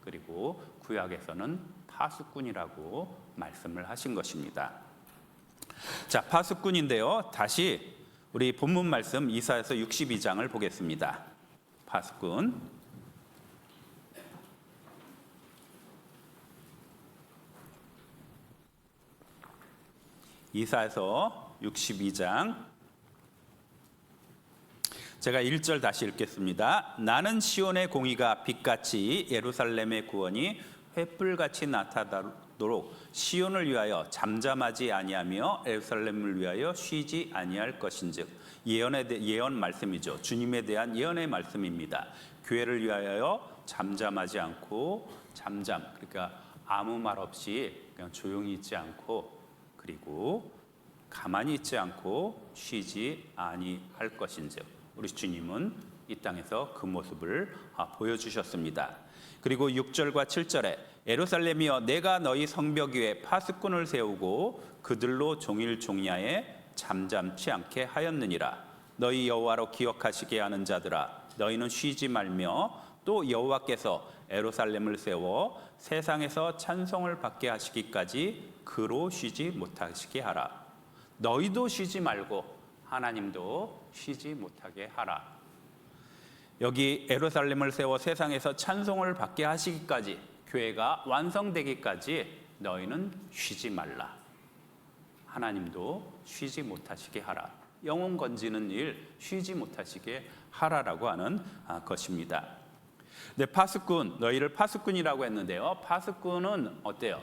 S1: 그리고 구약에서는 파수꾼이라고 말씀을 하신 것입니다. 자, 파수꾼인데요. 다시 우리 본문 말씀 이사야서 62장을 보겠습니다. 파수꾼 이사야서 62장 제가 1절 다시 읽겠습니다. 나는 시온의 공의가 빛같이 예루살렘의 구원이 횃불같이 나타나도록 시온을 위하여 잠잠하지 아니하며 예루살렘을 위하여 쉬지 아니할 것인즉, 예언 말씀이죠. 주님에 대한 예언의 말씀입니다. 교회를 위하여 잠잠하지 않고 그러니까 아무 말 없이 그냥 조용히 있지 않고, 그리고 가만히 있지 않고 쉬지 아니할 것인즉, 우리 주님은 이 땅에서 그 모습을 보여주셨습니다. 그리고 6절과 7절에 예루살렘이여 내가 너희 성벽 위에 파수꾼을 세우고 그들로 종일 종야에 잠잠치 않게 하였느니라. 너희 여호와로 기억하시게 하는 자들아, 너희는 쉬지 말며 또 여호와께서 예루살렘을 세워 세상에서 찬송을 받게 하시기까지 그로 쉬지 못하시게 하라. 너희도 쉬지 말고 하나님도 쉬지 못하게 하라. 여기 예루살렘을 세워 세상에서 찬송을 받게 하시기까지, 교회가 완성되기까지 너희는 쉬지 말라. 하나님도 쉬지 못하시게 하라. 영혼 건지는 일 쉬지 못하시게 하라라고 하는 것입니다. 네, 파수꾼, 너희를 파수꾼이라고 했는데요. 파수꾼은 어때요?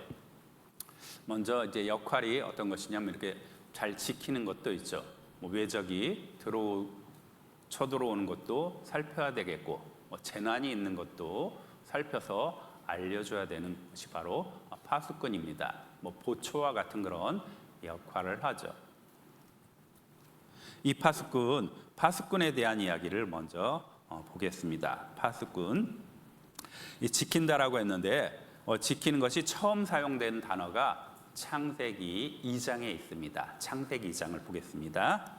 S1: 먼저 이제 역할이 어떤 것이냐면 이렇게 잘 지키는 것도 있죠. 외적이 쳐들어오는 것도 살펴야 되겠고, 재난이 있는 것도 살펴서 알려줘야 되는 것이 바로 파수꾼입니다. 보초와 같은 그런 역할을 하죠. 이 파수꾼에 대한 이야기를 먼저 보겠습니다. 파수꾼, 이 지킨다라고 했는데 지키는 것이 처음 사용된 단어가 창세기 2장에 있습니다. 창세기 2장을 보겠습니다.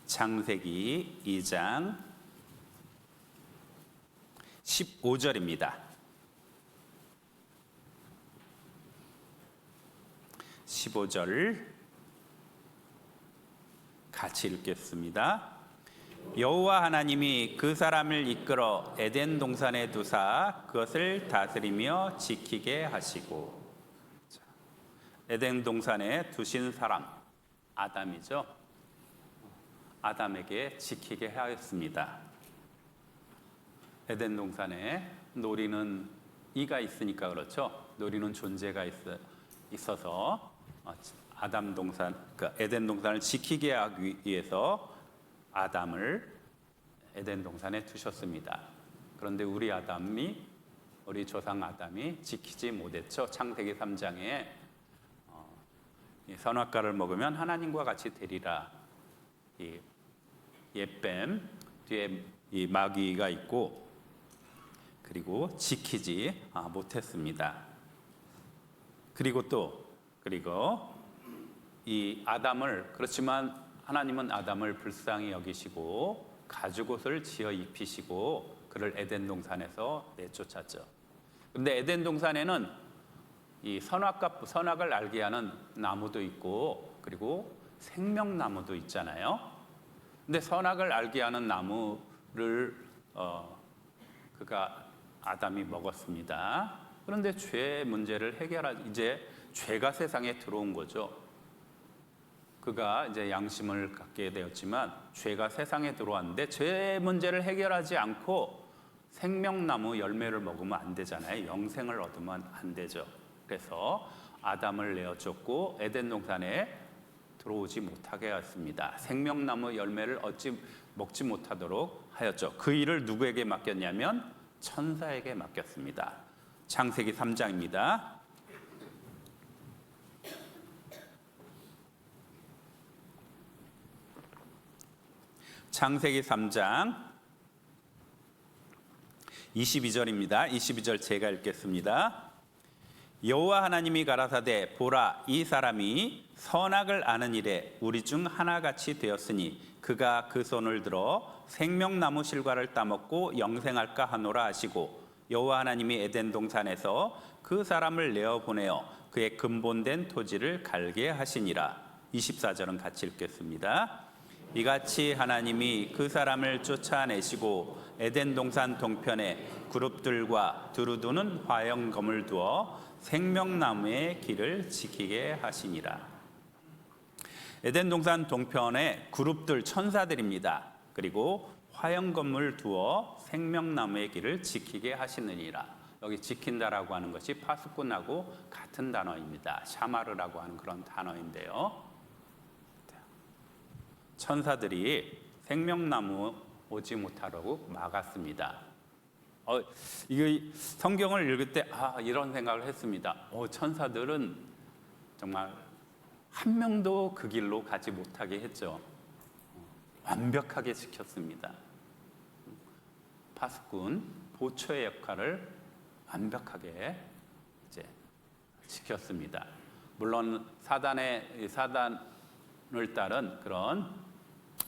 S1: 창세기 2장 15절입니다. 15절 같이 읽겠습니다. 여호와 하나님이 그 사람을 이끌어 에덴 동산에 두사 그것을 다스리며 지키게 하시고. 에덴 동산에 두신 사람, 아담이죠. 아담에게 지키게 하였습니다. 에덴 동산에 노리는 이가 있으니까 그렇죠. 노리는 존재가 있어서 에덴 동산을 지키게 하기 위해서 아담을 에덴 동산에 두셨습니다. 그런데 우리 조상 아담이 지키지 못했죠. 창세기 3장에 선악과를 먹으면 하나님과 같이 되리라. 이 옛뱀 뒤에 이 마귀가 있고, 그리고 지키지 못했습니다. 그리고 이 아담을, 그렇지만 하나님은 아담을 불쌍히 여기시고 가죽옷을 지어 입히시고 그를 에덴 동산에서 내쫓았죠. 그런데 에덴 동산에는 이 선악을 알게 하는 나무도 있고, 그리고 생명나무도 있잖아요. 근데 선악을 알게 하는 나무를 아담이 먹었습니다. 그런데 죄의 문제를 이제 죄가 세상에 들어온 거죠. 그가 이제 양심을 갖게 되었지만 죄가 세상에 들어왔는데 죄의 문제를 해결하지 않고 생명나무 열매를 먹으면 안 되잖아요. 영생을 얻으면 안 되죠. 그래서 아담을 내어쫓고 에덴 동산에 들어오지 못하게 하였습니다. 생명나무 열매를 먹지 못하도록 하였죠. 그 일을 누구에게 맡겼냐면 천사에게 맡겼습니다. 창세기 3장입니다. 창세기 3장 22절입니다. 22절 제가 읽겠습니다. 여호와 하나님이 가라사대 보라, 이 사람이 선악을 아는 일에 우리 중 하나같이 되었으니 그가 그 손을 들어 생명나무 실과를 따먹고 영생할까 하노라 하시고, 여호와 하나님이 에덴 동산에서 그 사람을 내어 보내어 그의 근본된 토지를 갈게 하시니라. 24절은 같이 읽겠습니다. 이같이 하나님이 그 사람을 쫓아내시고 에덴 동산 동편에 그룹들과 두루두는 화영검을 두어 생명나무의 길을 지키게 하시니라. 에덴 동산 동편에 그룹들 천사들입니다. 그리고 화영검을 두어 생명나무의 길을 지키게 하시느니라. 여기 지킨다라고 하는 것이 파수꾼하고 같은 단어입니다. 샤마르라고 하는 그런 단어인데요. 천사들이 생명나무 오지 못하라고 막았습니다. 이거 성경을 읽을 때 이런 생각을 했습니다. 천사들은 정말 한 명도 그 길로 가지 못하게 했죠. 완벽하게 지켰습니다. 파수꾼 보초의 역할을 완벽하게 이제 지켰습니다. 물론 사단을 따른 그런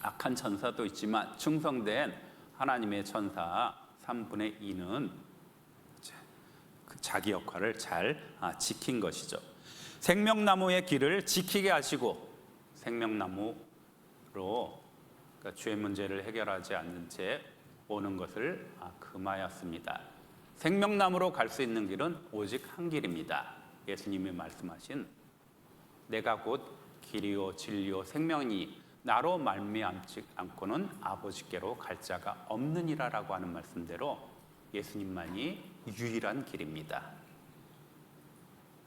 S1: 악한 천사도 있지만 충성된 하나님의 천사 3분의 2는 자기 역할을 잘 지킨 것이죠. 생명나무의 길을 지키게 하시고 생명나무로 그러니까 죄 문제를 해결하지 않는 채 오는 것을 금하였습니다. 생명나무로 갈 수 있는 길은 오직 한 길입니다. 예수님이 말씀하신 내가 곧 길이요 진리요 생명이니 나로 말미암지 않고는 아버지께로 갈 자가 없느니라라고 하는 말씀대로 예수님만이 유일한 길입니다.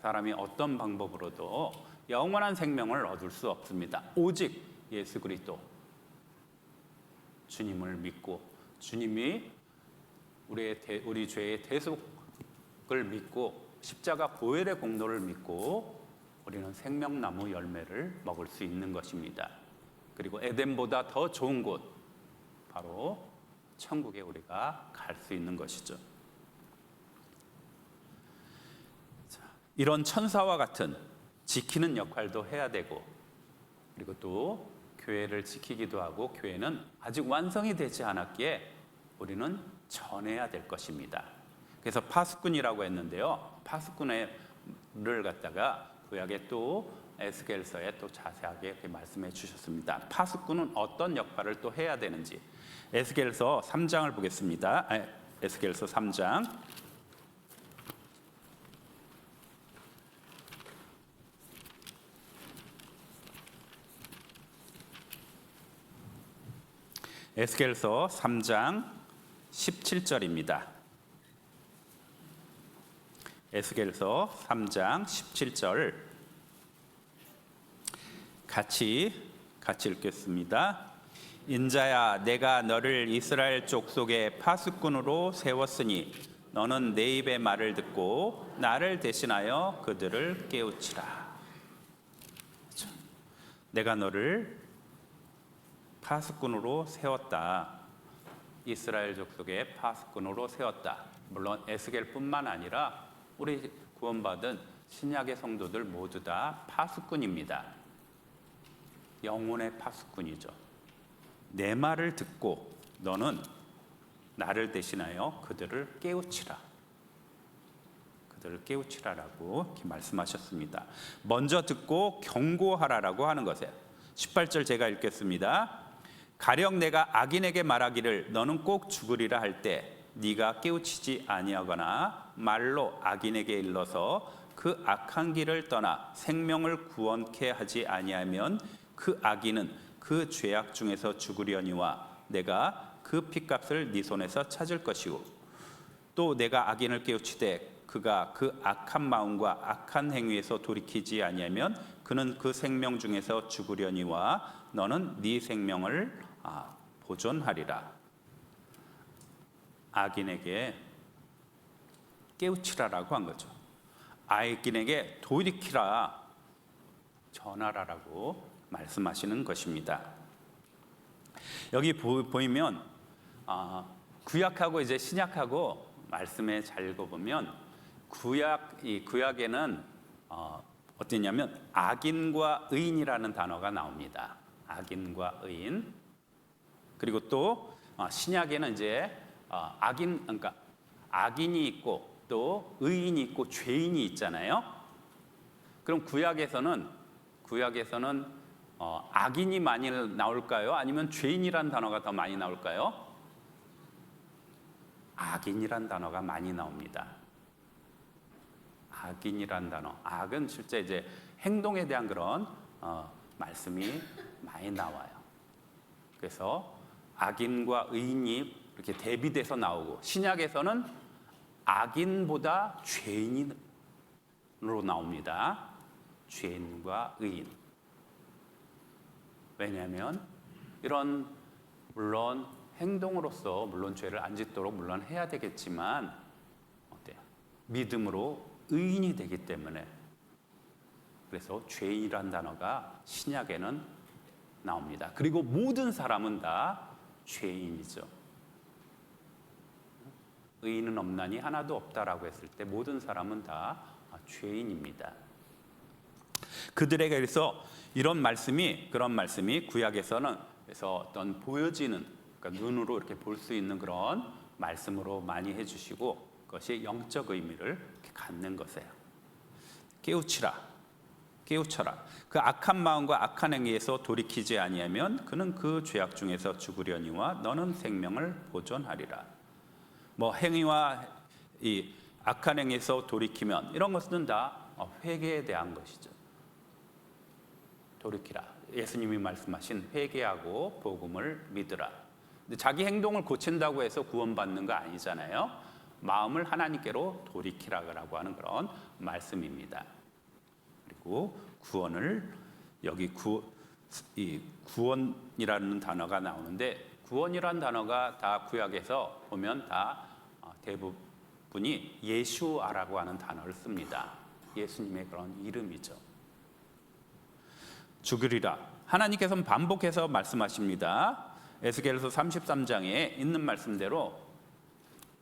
S1: 사람이 어떤 방법으로도 영원한 생명을 얻을 수 없습니다. 오직 예수 그리스도 주님을 믿고 주님이 우리 죄의 대속을 믿고 십자가 보혈의 공로를 믿고 우리는 생명나무 열매를 먹을 수 있는 것입니다. 그리고 에덴보다 더 좋은 곳 바로 천국에 우리가 갈 수 있는 것이죠. 이런 천사와 같은 지키는 역할도 해야 되고 그리고 또 교회를 지키기도 하고 교회는 아직 완성이 되지 않았기에 우리는 전해야 될 것입니다. 그래서 파수꾼이라고 했는데요. 파수꾼을 갖다가 구약에 또 에스겔서에 또 자세하게 이렇게 말씀해 주셨습니다. 파수꾼은 어떤 역할을 또 해야 되는지 에스겔서 3장을 보겠습니다. 에스겔서 3장 에스겔서 3장 17절입니다. 에스겔서 3장 17절 같이 읽겠습니다. 인자야 내가 너를 이스라엘 족속의 파수꾼으로 세웠으니 너는 내 입의 말을 듣고 나를 대신하여 그들을 깨우치라. 내가 너를 파수꾼으로 세웠다. 이스라엘 족속의 파수꾼으로 세웠다. 물론 에스겔뿐만 아니라 우리 구원받은 신약의 성도들 모두 다 파수꾼입니다. 영혼의 파수꾼이죠. 내 말을 듣고 너는 나를 대신하여 그들을 깨우치라. 그들을 깨우치라라고 이렇게 말씀하셨습니다. 먼저 듣고 경고하라라고 하는 것이에요. 18절 제가 읽겠습니다. 가령 내가 악인에게 말하기를 너는 꼭 죽으리라 할 때 네가 깨우치지 아니하거나 말로 악인에게 일러서 그 악한 길을 떠나 생명을 구원케 하지 아니하면 그 악인은 그 죄악 중에서 죽으려니와 내가 그 핏값을 네 손에서 찾을 것이고 또 내가 악인을 깨우치되 그가 그 악한 마음과 악한 행위에서 돌이키지 아니하면 그는 그 생명 중에서 죽으려니와 너는 네 생명을 보존하리라. 악인에게 깨우치라라고 한 거죠. 악인에게 돌이키라, 전하라라고 말씀하시는 것입니다. 여기 보이면 구약하고 이제 신약하고 말씀에 잘 읽어보면 구약에는 어땠냐면 악인과 의인이라는 단어가 나옵니다. 악인과 의인. 그리고 또 신약에는 이제 그러니까 악인이 있고 또 의인이 있고 죄인이 있잖아요. 그럼 구약에서는 악인이 많이 나올까요? 아니면 죄인이란 단어가 더 많이 나올까요? 악인이란 단어가 많이 나옵니다. 악인이란 단어. 악은 실제 이제 행동에 대한 그런 말씀이 많이 나와요. 그래서 악인과 의인이 이렇게 대비돼서 나오고, 신약에서는 악인보다 죄인으로 나옵니다. 죄인과 의인. 왜냐하면 이런 물론 행동으로서 물론 죄를 안 짓도록 물론 해야 되겠지만 어때요? 믿음으로 의인이 되기 때문에, 그래서 죄인이란 단어가 신약에는 나옵니다. 그리고 모든 사람은 다 죄인이죠. 의인은 없나니 하나도 없다라고 했을 때 모든 사람은 다 죄인입니다. 그들에게 그래서 그런 말씀이 구약에서는 그래서 어떤 보여지는, 그러니까 눈으로 이렇게 볼 수 있는 그런 말씀으로 많이 해주시고, 그것이 영적 의미를 이렇게 갖는 것이에요. 깨우쳐라. 그 악한 마음과 악한 행위에서 돌이키지 아니하면 그는 그 죄악 중에서 죽으려니와 너는 생명을 보존하리라. 뭐 행위와 이 악한 행위에서 돌이키면 이런 것은 다 회개에 대한 것이죠. 돌이키라. 예수님이 말씀하신 회개하고 복음을 믿으라. 근데 자기 행동을 고친다고 해서 구원받는 거 아니잖아요. 마음을 하나님께로 돌이키라고 하는 그런 말씀입니다. 그리고 구원을 여기 구원이라는 단어가 나오는데, 구원이라는 단어가 다 구약에서 보면 다 대부분이 예수아라고 하는 단어를 씁니다. 예수님의 그런 이름이죠. 죽으리라. 하나님께서는 반복해서 말씀하십니다. 에스겔서 33장에 있는 말씀대로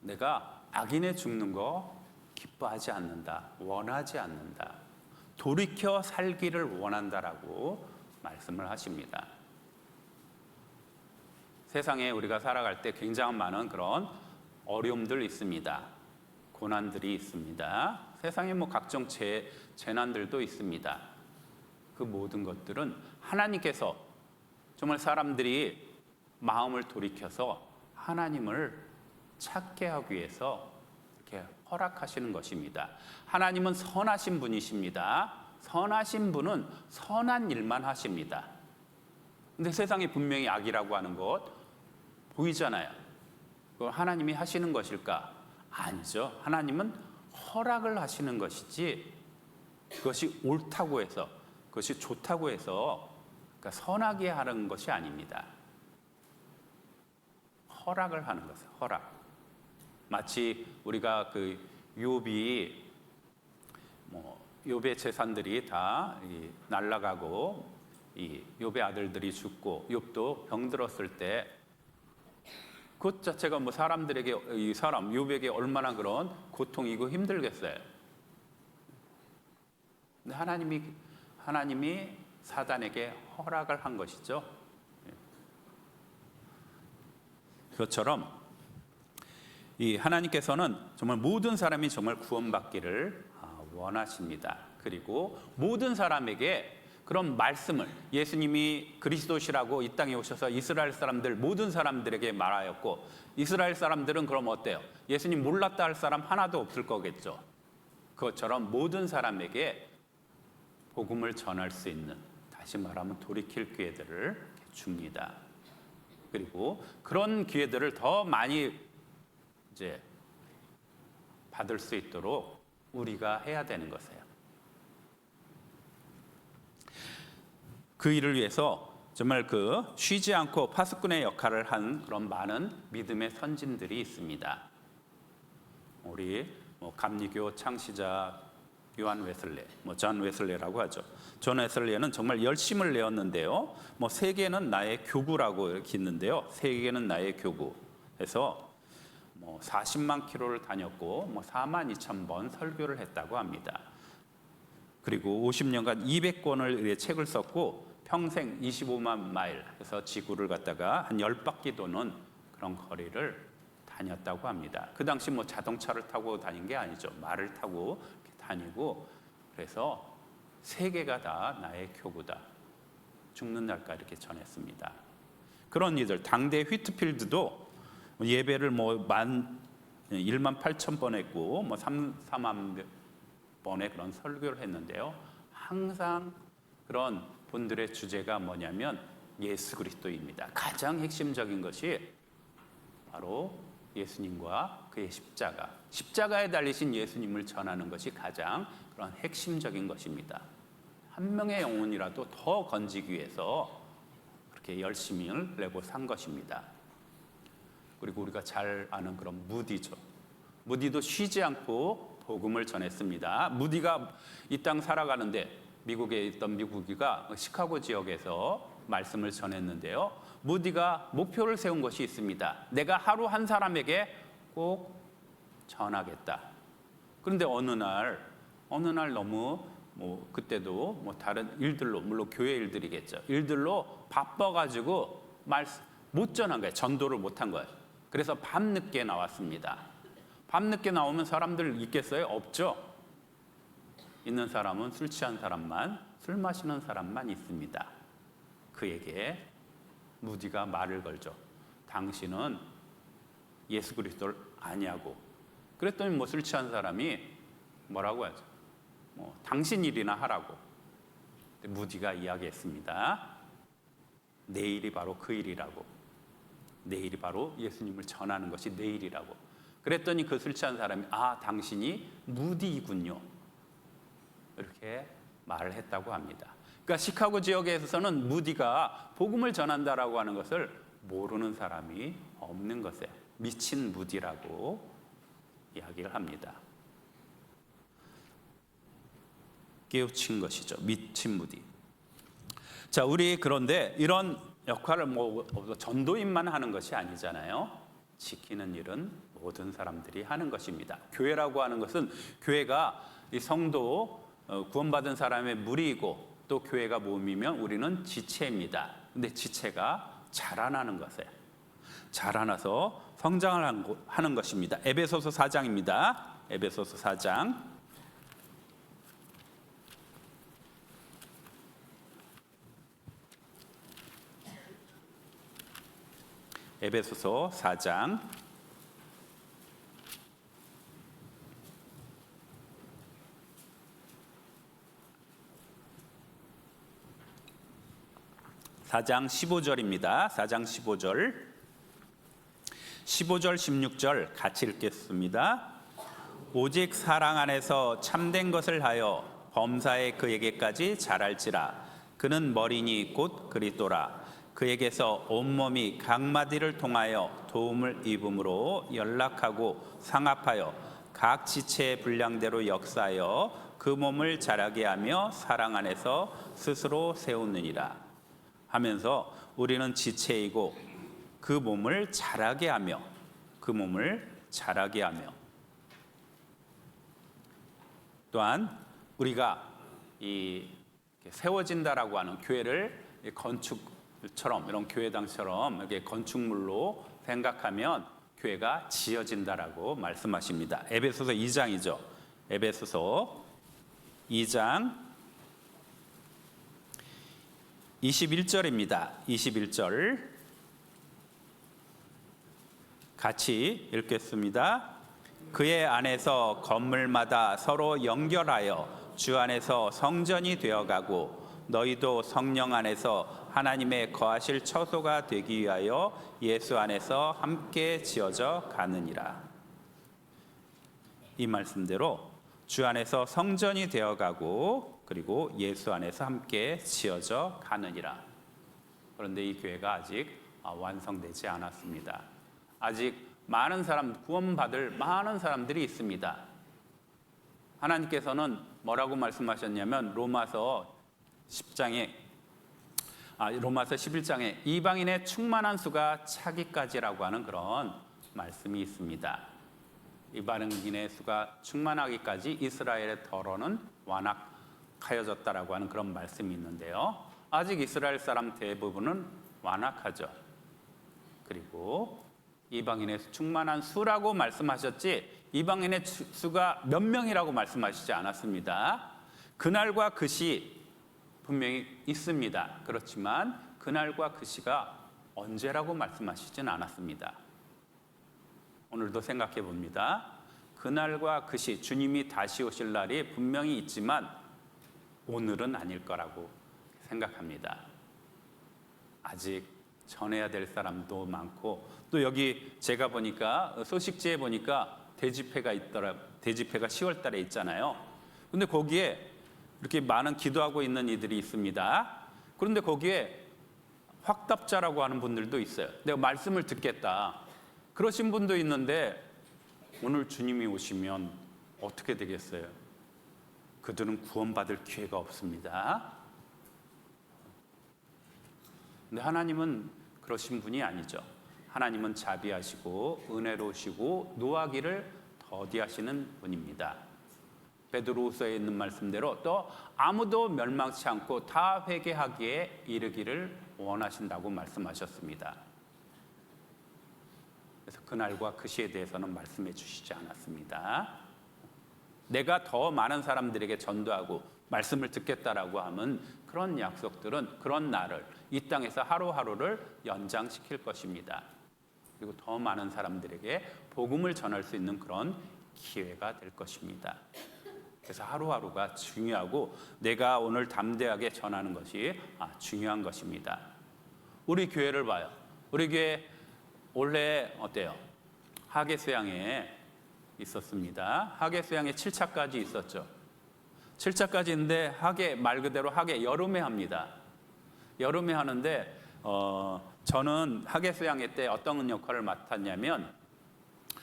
S1: 내가 악인의 죽는 거 기뻐하지 않는다, 원하지 않는다, 돌이켜 살기를 원한다라고 말씀을 하십니다. 세상에 우리가 살아갈 때 굉장히 많은 그런 어려움들이 있습니다. 고난들이 있습니다. 세상에 뭐 각종 재난들도 있습니다. 그 모든 것들은 하나님께서 정말 사람들이 마음을 돌이켜서 하나님을 찾게 하기 위해서 이렇게 허락하시는 것입니다. 하나님은 선하신 분이십니다. 선하신 분은 선한 일만 하십니다. 근데 세상에 분명히 악이라고 하는 것 보이잖아요. 그걸 하나님이 하시는 것일까? 아니죠. 하나님은 허락을 하시는 것이지 그것이 옳다고 해서, 그것이 좋다고 해서 그러니까 선하게 하는 것이 아닙니다. 허락을 하는 것이에요. 허락. 마치 우리가 그 욥이 욥의 재산들이 다 날아가고 이 욥의 아들들이 죽고 욥도 병들었을 때 그것 자체가 뭐 사람들에게 욥에게 얼마나 그런 고통이고 힘들겠어요. 근데 하나님이 사단에게 허락을 한 것이죠. 그것처럼 이 하나님께서는 정말 모든 사람이 정말 구원받기를 원하십니다. 그리고 모든 사람에게 그런 말씀을, 예수님이 그리스도시라고 이 땅에 오셔서 이스라엘 사람들 모든 사람들에게 말하였고, 이스라엘 사람들은 그럼 어때요? 예수님 몰랐다 할 사람 하나도 없을 거겠죠. 그것처럼 모든 사람에게 복음을 전할 수 있는, 다시 말하면 돌이킬 기회들을 줍니다. 그리고 그런 기회들을 더 많이 이제 받을 수 있도록 우리가 해야 되는 것이에요. 그 일을 위해서 정말 쉬지 않고 파수꾼의 역할을 한 그런 많은 믿음의 선진들이 있습니다. 우리 감리교 창시자 요한 웨슬레, 존 웨슬레라고 하죠. 존 웨슬레는 정말 열심을 내었는데요. 세계는 나의 교구라고 이렇게 있는데요. 세계는 나의 교구 해서 40만 킬로를 다녔고 4만 2천 번 설교를 했다고 합니다. 그리고 50년간 200권의 책을 썼고 평생 25만 마일 해서 지구를 갖다가 한 10바퀴 도는 그런 거리를 다녔다고 합니다. 그 당시 자동차를 타고 다닌 게 아니죠. 말을 타고 이렇게 다니고, 그래서 세계가 다 나의 교구다. 죽는 날까지 이렇게 전했습니다. 그런 이들 당대 휘트필드도 예배를 1만 8천 번 했고 3만 번의 그런 설교를 했는데요. 항상 그런 분들의 주제가 뭐냐면 예수 그리스도입니다. 가장 핵심적인 것이 바로 예수님과 그의 십자가에 달리신 예수님을 전하는 것이 가장 그런 핵심적인 것입니다. 한 명의 영혼이라도 더 건지기 위해서 그렇게 열심히 내고 산 것입니다. 그리고 우리가 잘 아는 그런 무디죠. 무디도 쉬지 않고 복음을 전했습니다. 무디가 이 땅 살아가는데 미국에 있던 미국이가 시카고 지역에서 말씀을 전했는데요. 무디가 목표를 세운 것이 있습니다. 내가 하루 한 사람에게 꼭 전하겠다. 그런데 어느 날 너무 그때도 다른 일들로, 물론 교회 일들이겠죠. 일들로 바빠가지고 못 전한 거예요. 전도를 못한 거예요. 그래서 밤늦게 나왔습니다. 밤늦게 나오면 사람들 있겠어요? 없죠. 있는 사람은 술 취한 사람만, 술 마시는 사람만 있습니다. 그에게 무디가 말을 걸죠. 당신은 예수 그리스도를 아냐고. 그랬더니 술 취한 사람이 뭐라고 하죠? 당신 일이나 하라고. 무디가 이야기했습니다. 내일이 바로 그 일이라고. 내일이 바로 예수님을 전하는 것이 내일이라고. 그랬더니 그 술 취한 사람이 당신이 무디이군요. 이렇게 말을 했다고 합니다. 그러니까 시카고 지역에서는 무디가 복음을 전한다라고 하는 것을 모르는 사람이 없는 것이에요. 미친 무디라고 이야기를 합니다. 깨우친 것이죠. 미친 무디. 자, 우리 그런데 이런 역할을 전도인만 하는 것이 아니잖아요. 지키는 일은 모든 사람들이 하는 것입니다. 교회라고 하는 것은 교회가 이 성도 구원받은 사람의 무리이고 또 교회가 몸이면 우리는 지체입니다. 근데 지체가 자라나는 것이에요. 자라나서 성장을 하는 것입니다. 에베소서 4장입니다. 에베소서 4장. 에베소서 4장 4장 15절입니다. 4장 15절 16절 같이 읽겠습니다. 오직 사랑 안에서 참된 것을 하여 범사에 그에게까지 자랄지라. 그는 머리니 곧 그리스도라. 그에게서 온몸이 각마디를 통하여 도움을 입음으로 연락하고 상합하여 각 지체의 분량대로 역사하여 그 몸을 자라게 하며 사랑 안에서 스스로 세우느니라. 하면서 우리는 지체이고 그 몸을 자라게 하며 또한 우리가 세워진다라고 하는 교회를 건축처럼 이런 교회당처럼 이렇게 건축물로 생각하면 교회가 지어진다라고 말씀하십니다. 에베소서 2장이죠. 에베소서 2장 21절입니다. 21절 같이 읽겠습니다. 그의 안에서 건물마다 서로 연결하여 주 안에서 성전이 되어가고 너희도 성령 안에서 하나님의 거하실 처소가 되기 위하여 예수 안에서 함께 지어져 가느니라. 이 말씀대로 주 안에서 성전이 되어가고 그리고 예수 안에서 함께 지어져 가느니라. 그런데 이 교회가 아직 완성되지 않았습니다. 아직 많은 구원받을 많은 사람들이 있습니다. 하나님께서는 뭐라고 말씀하셨냐면 로마서 11장에 이방인의 충만한 수가 차기까지라고 하는 그런 말씀이 있습니다. 이방인의 수가 충만하기까지 이스라엘의 더러는 완악하여졌다라고 하는 그런 말씀이 있는데요. 아직 이스라엘 사람 대부분은 완악하죠. 그리고 이방인의 충만한 수라고 말씀하셨지 이방인의 수가 몇 명이라고 말씀하시지 않았습니다. 그날과 그 시 분명히 있습니다. 그렇지만 그날과 그 시가 언제라고 말씀하시진 않았습니다. 오늘도 생각해 봅니다. 그날과 그 시, 주님이 다시 오실 날이 분명히 있지만 오늘은 아닐 거라고 생각합니다. 아직 전해야 될 사람도 많고, 또 여기 제가 보니까 소식지에 보니까 대집회가 10월 달에 있잖아요. 근데 거기에 이렇게 많은 기도하고 있는 이들이 있습니다. 그런데 거기에 확답자라고 하는 분들도 있어요. 내가 말씀을 듣겠다, 그러신 분도 있는데 오늘 주님이 오시면 어떻게 되겠어요? 그들은 구원받을 기회가 없습니다. 근데 하나님은 그러신 분이 아니죠. 하나님은 자비하시고 은혜로우시고 노하기를 더디하시는 분입니다. 베드로후서에 있는 말씀대로 또 아무도 멸망치 않고 다 회개하기에 이르기를 원하신다고 말씀하셨습니다. 그래서 그날과 그 시에 대해서는 말씀해 주시지 않았습니다. 내가 더 많은 사람들에게 전도하고 말씀을 듣겠다라고 하면 그런 약속들은 그런 날을, 이 땅에서 하루하루를 연장시킬 것입니다. 그리고 더 많은 사람들에게 복음을 전할 수 있는 그런 기회가 될 것입니다. 그래서 하루하루가 중요하고 내가 오늘 담대하게 전하는 것이 중요한 것입니다. 우리 교회를 봐요. 우리 교회 올해 어때요? 하계수양에 있었습니다. 하계수양에 7차까지 있었죠. 7차까지 있는데 하계, 말 그대로 하계, 여름에 합니다. 여름에 하는데 저는 하계수양회 때 어떤 역할을 맡았냐면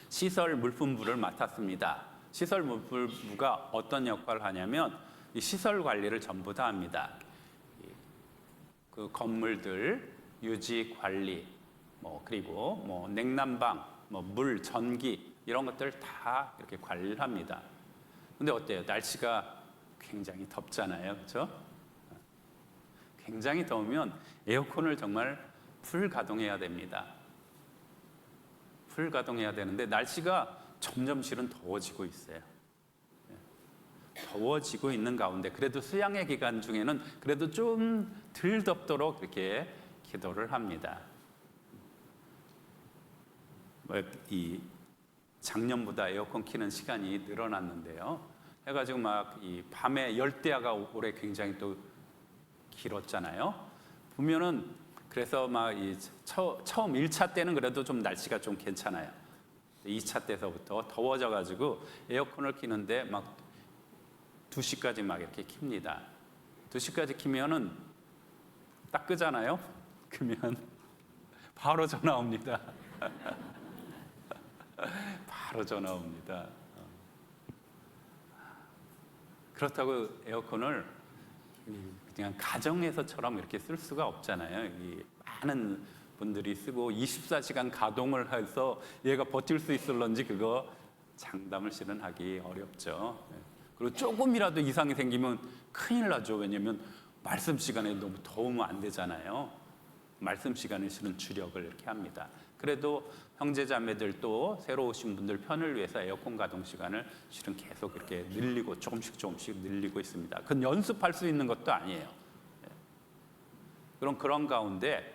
S1: 시설 물품부를 맡았습니다. 시설 물품부가 어떤 역할을 하냐면 이 시설 관리를 전부 다 합니다. 그 건물들 유지 관리, 그리고 냉난방, 물, 전기 이런 것들 다 이렇게 관리를 합니다. 근데 어때요? 날씨가 굉장히 덥잖아요, 그렇죠? 굉장히 더우면 에어컨을 정말 풀 가동해야 됩니다. 풀 가동해야 되는데 날씨가 점점 실은 더워지고 있어요. 더워지고 있는 가운데 그래도 수양의 기간 중에는 그래도 좀 덜 덥도록 이렇게 기도를 합니다. 이 작년보다 에어컨 키는 시간이 늘어났는데요. 해가지고 막 이 밤에 열대야가 올해 굉장히 또 길었잖아요. 보면은 그래서 막 이 처음 1차 때는 그래도 좀 날씨가 좀 괜찮아요. 2차 때서부터 더워져가지고 에어컨을 키는데 막 2시까지 막 이렇게 킵니다. 2시까지 키면은 딱 끄잖아요. 그러면 바로 전화 옵니다. 바로 전화 옵니다. 그렇다고 에어컨을 그냥 가정에서처럼 이렇게 쓸 수가 없잖아요. 이 많은 분들이 쓰고 24시간 가동을 해서 얘가 버틸 수 있을런지 그거 장담을 실은 하기 어렵죠. 그리고 조금이라도 이상이 생기면 큰일 나죠. 왜냐하면 말씀 시간에 너무 더우면 안 되잖아요. 말씀 시간에 실은 주력을 이렇게 합니다. 그래도 형제자매들도 새로 오신 분들 편을 위해서 에어컨 가동 시간을 실은 계속 이렇게 늘리고 조금씩 늘리고 있습니다. 그건 연습할 수 있는 것도 아니에요. 그런 가운데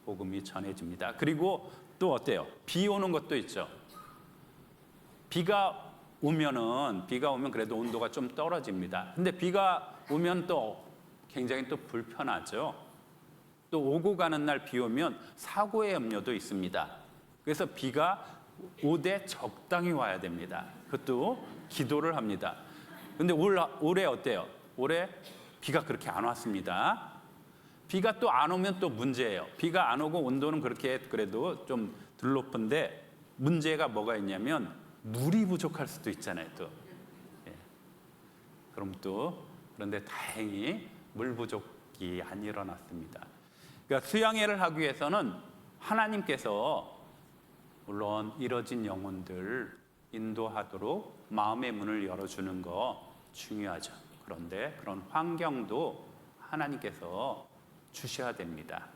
S1: 복음이 전해집니다. 그리고 또 어때요? 비 오는 것도 있죠. 비가 오면 그래도 온도가 좀 떨어집니다. 근데 비가 오면 또 굉장히 또 불편하죠. 또 오고 가는 날 비 오면 사고의 염려도 있습니다. 그래서 비가 오되 적당히 와야 됩니다. 그것도 기도를 합니다. 근데 올해 어때요? 올해 비가 그렇게 안 왔습니다. 비가 또 안 오면 또 문제예요. 비가 안 오고 온도는 그렇게 그래도 좀 덜 높은데 문제가 뭐가 있냐면 물이 부족할 수도 있잖아요. 또 그럼 또 그런데 다행히 물 부족이 안 일어났습니다. 그러니까 수양회를 하기 위해서는 하나님께서 물론 이뤄진 영혼들 인도하도록 마음의 문을 열어주는 거 중요하죠. 그런데 그런 환경도 하나님께서 주셔야 됩니다.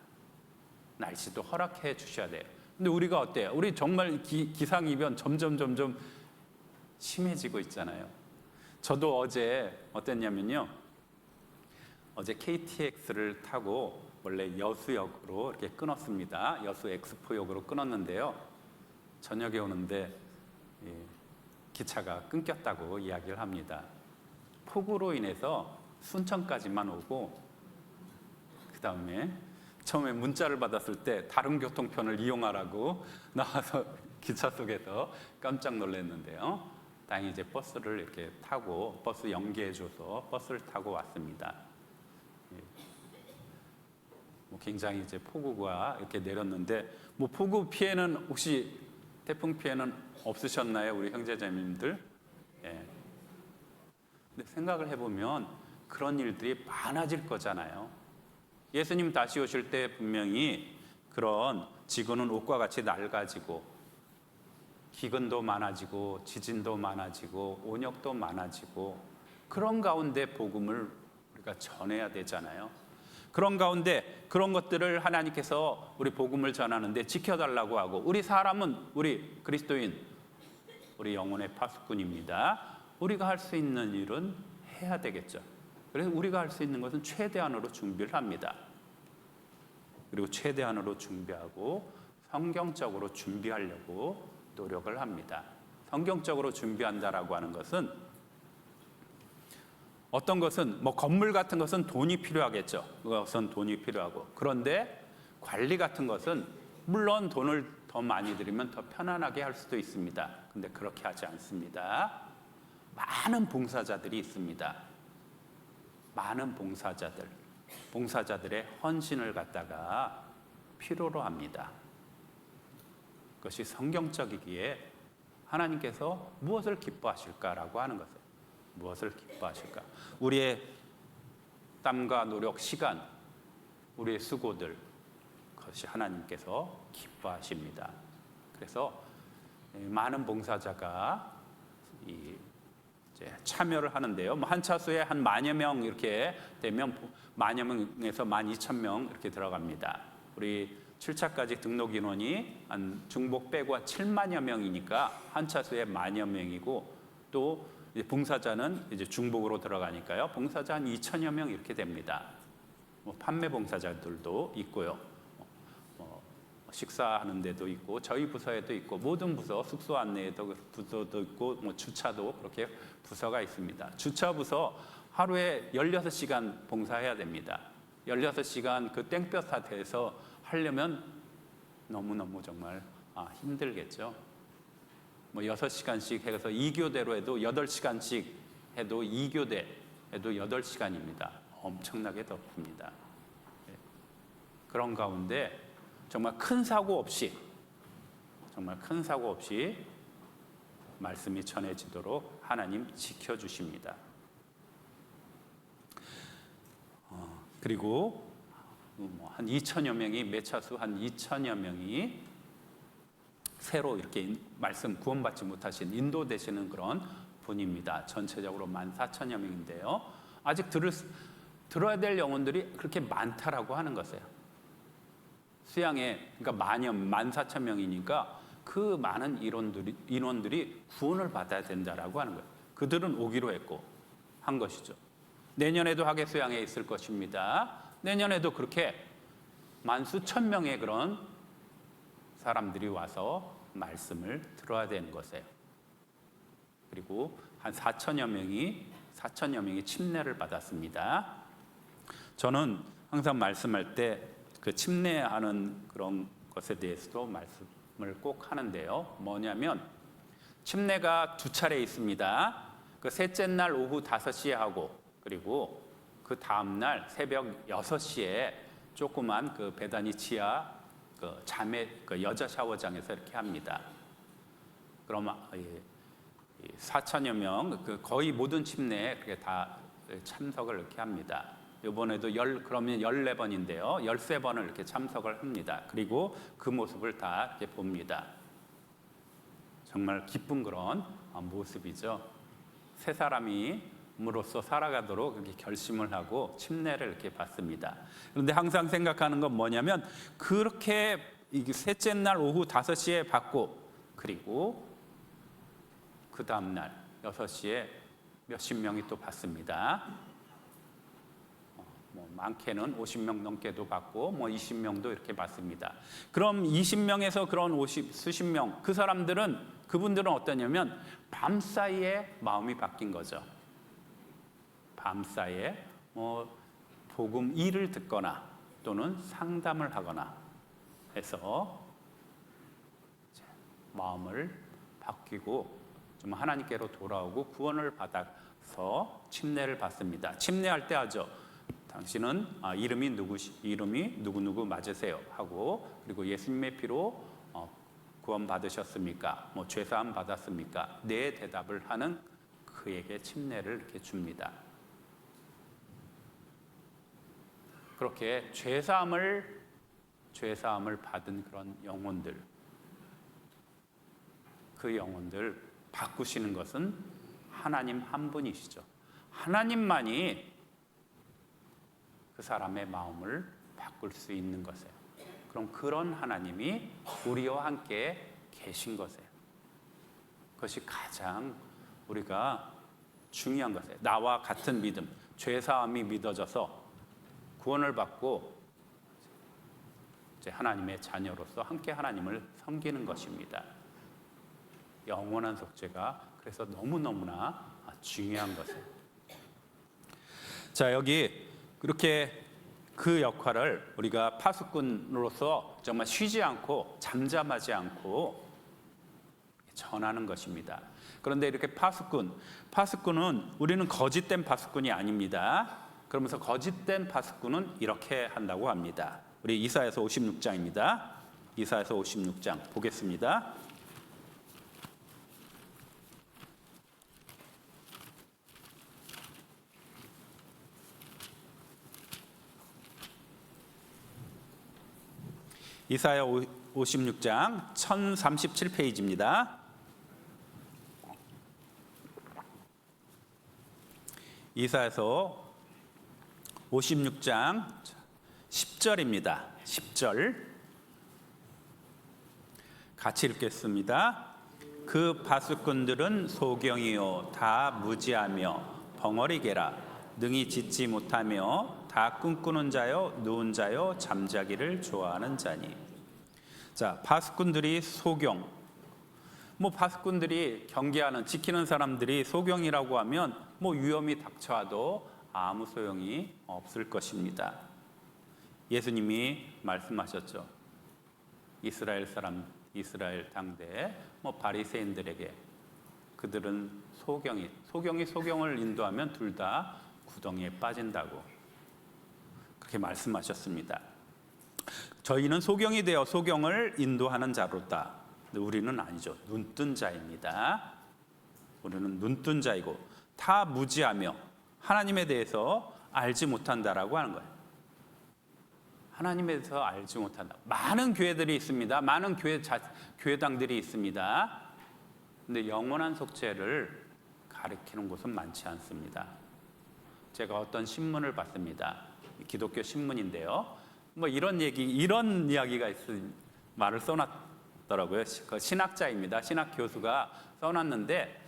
S1: 날씨도 허락해 주셔야 돼요. 근데 우리가 어때요? 우리 정말 기상이변 점점 심해지고 있잖아요. 저도 어제 어땠냐면요. 어제 KTX를 타고 원래 여수역으로 이렇게 끊었습니다. 여수 엑스포역으로 끊었는데요. 저녁에 오는데 기차가 끊겼다고 이야기를 합니다. 폭우로 인해서 순천까지만 오고, 그 다음에 처음에 문자를 받았을 때 다른 교통편을 이용하라고 나와서 기차 속에서 깜짝 놀랐는데요. 다행히 이제 버스를 이렇게 타고, 버스 연계해줘서 버스를 타고 왔습니다. 굉장히 이제 폭우가 이렇게 내렸는데, 폭우 피해는 혹시 태풍 피해는 없으셨나요, 우리 형제자매님들? 예. 근데 생각을 해보면 그런 일들이 많아질 거잖아요. 예수님 다시 오실 때 분명히 그런 지구는 옷과 같이 낡아지고, 기근도 많아지고, 지진도 많아지고, 온역도 많아지고, 그런 가운데 복음을 우리가 전해야 되잖아요. 그런 가운데 그런 것들을 하나님께서 우리 복음을 전하는데 지켜달라고 하고, 우리 사람은, 우리 그리스도인, 우리 영혼의 파수꾼입니다. 우리가 할 수 있는 일은 해야 되겠죠. 그래서 우리가 할 수 있는 것은 최대한으로 준비를 합니다. 그리고 최대한으로 준비하고 성경적으로 준비하려고 노력을 합니다. 성경적으로 준비한다라고 하는 것은, 어떤 것은 건물 같은 것은 돈이 필요하겠죠. 그것은 돈이 필요하고, 그런데 관리 같은 것은 물론 돈을 더 많이 들이면 더 편안하게 할 수도 있습니다. 근데 그렇게 하지 않습니다. 많은 봉사자들이 있습니다. 많은 봉사자들의 헌신을 갖다가 필요로 합니다. 그것이 성경적이기에 하나님께서 무엇을 기뻐하실까라고 하는 것을, 무엇을 기뻐하실까? 우리의 땀과 노력, 시간, 우리의 수고들, 그것이 하나님께서 기뻐하십니다. 그래서 많은 봉사자가 이제 참여를 하는데요. 한 차수에 한 10,000여 명 이렇게 되면 10,000여 명에서 12,000명 이렇게 들어갑니다. 우리 7차까지 등록 인원이 한 중복 빼고 한 70,000여 명이니까 한 차수에 10,000여 명이고, 또 봉사자는 이제 중복으로 들어가니까요. 봉사자 한 2,000여 명 이렇게 됩니다. 판매 봉사자들도 있고요. 식사하는 데도 있고, 저희 부서에도 있고, 모든 부서, 숙소 안내에도 부서도 있고, 주차도 그렇게 부서가 있습니다. 주차 부서 하루에 16시간 봉사해야 됩니다. 16시간 그 땡볕 사태에서 하려면 너무너무 정말 힘들겠죠. 6시간씩 해서 2교대로 해도 8시간씩 해도 2교대 해도 8시간입니다. 엄청나게 덥습니다. 그런 가운데 정말 큰 사고 없이 말씀이 전해지도록 하나님 지켜주십니다. 그리고 한 2,000여 명이, 매차수 한 2,000여 명이 새로 이렇게 말씀 구원받지 못하신 인도되시는 그런 분입니다. 전체적으로 14,000여 명인데요. 아직 들어야 될 영혼들이 그렇게 많다라고 하는 것이에요. 수양에, 그러니까 14,000명이니까 그 많은 인원들이 구원을 받아야 된다라고 하는 거예요. 그들은 오기로 했고 한 것이죠. 내년에도 하계 수양에 있을 것입니다. 내년에도 그렇게 만수천 명의 그런 사람들이 와서 말씀을 들어야 되는 것이에요. 그리고 한 4,000여 명이 침례를 받았습니다. 저는 항상 말씀할 때 그 침례하는 그런 것에 대해서도 말씀을 꼭 하는데요. 뭐냐면 침례가 2차례 있습니다. 그 셋째 날 오후 5시에 하고, 그리고 그 다음 날 새벽 6시에 조그만 그 베다니 지하 그 자매 그 여자 샤워장에서 이렇게 합니다. 그럼 4,000여 명, 그 거의 모든 침례에 그렇게 다 참석을 이렇게 합니다. 이번에도 그러면 14번인데요. 13번을 이렇게 참석을 합니다. 그리고 그 모습을 다 이렇게 봅니다. 정말 기쁜 그런 모습이죠. 새 사람으로서 살아가도록 이렇게 결심을 하고 침례를 이렇게 받습니다. 그런데 항상 생각하는 건 뭐냐면, 그렇게 셋째 날 오후 5시에 받고, 그리고 그 다음 날 6시에 몇십 명이 또 받습니다. 뭐 많게는 50명 넘게도 받고 뭐 20명도 이렇게 받습니다. 그럼 20명에서 그런 50 수십 명 그 사람들은 그분들은 어떠냐면 밤 사이에 마음이 바뀐 거죠. 밤 사이에 뭐 복음 1을 듣거나 또는 상담을 하거나 해서 마음을 바뀌고 좀 하나님께로 돌아오고 구원을 받아서 침례를 받습니다. 침례할 때 하죠. 당신은 이름이 누구누구 맞으세요 하고, 그리고 예수님의 피로 구원 받으셨습니까? 뭐 죄사함 받았습니까? 네, 대답을 하는 그에게 침례를 이렇게 줍니다. 그렇게 죄사함을 받은 그런 영혼들, 그 영혼들 바꾸시는 것은 하나님 한 분이시죠. 하나님만이 그 사람의 마음을 바꿀 수 있는 것이에요. 그럼 그런 하나님이 우리와 함께 계신 것이에요. 그것이 가장 우리가 중요한 것이에요. 나와 같은 믿음, 죄사함이 믿어져서 구원을 받고 이제 하나님의 자녀로서 함께 하나님을 섬기는 것입니다. 영원한 속죄가 그래서 너무너무나 중요한 것이에요. 자, 여기 그렇게 그 역할을 우리가 파수꾼으로서 정말 쉬지 않고 잠잠하지 않고 전하는 것입니다. 그런데 이렇게 파수꾼은 우리는 거짓된 파수꾼이 아닙니다. 그러면서 거짓된 파수꾼은 이렇게 한다고 합니다. 우리 이사야서 56장입니다. 이사야서 56장 보겠습니다. 이사야 56장 1037페이지입니다. 이사야서 56장 10절입니다. 10절 같이 읽겠습니다. 그 파수꾼들은 소경이요 다 무지하며 벙어리개라 능히 짓지 못하며 다 꿈꾸는 자요 누운 자요 잠자기를 좋아하는 자니. 자, 파수꾼들이 소경, 뭐 파수꾼들이 경계하는 지키는 사람들이 소경이라고 하면 뭐 위험이 닥쳐와도 아무 소용이 없을 것입니다. 예수님이 말씀하셨죠. 이스라엘 이스라엘 당대 뭐 바리새인들에게 그들은 소경이 소경을 인도하면 둘 다 구덩이에 빠진다고 그렇게 말씀하셨습니다. 저희는 소경이 되어 소경을 인도하는 자로다. 근데 우리는 아니죠. 눈뜬 자입니다. 우리는 눈뜬 자이고 다 무지하며 하나님에 대해서 알지 못한다라고 하는 거예요. 하나님에 대해서 알지 못한다. 많은 교회들이 있습니다. 많은 교회당들이 있습니다. 근데 영원한 속죄를 가르치는 곳은 많지 않습니다. 제가 어떤 신문을 봤습니다. 기독교 신문인데요. 뭐 이런 이야기가 말을 써놨더라고요. 그 신학자입니다. 신학 교수가 써놨는데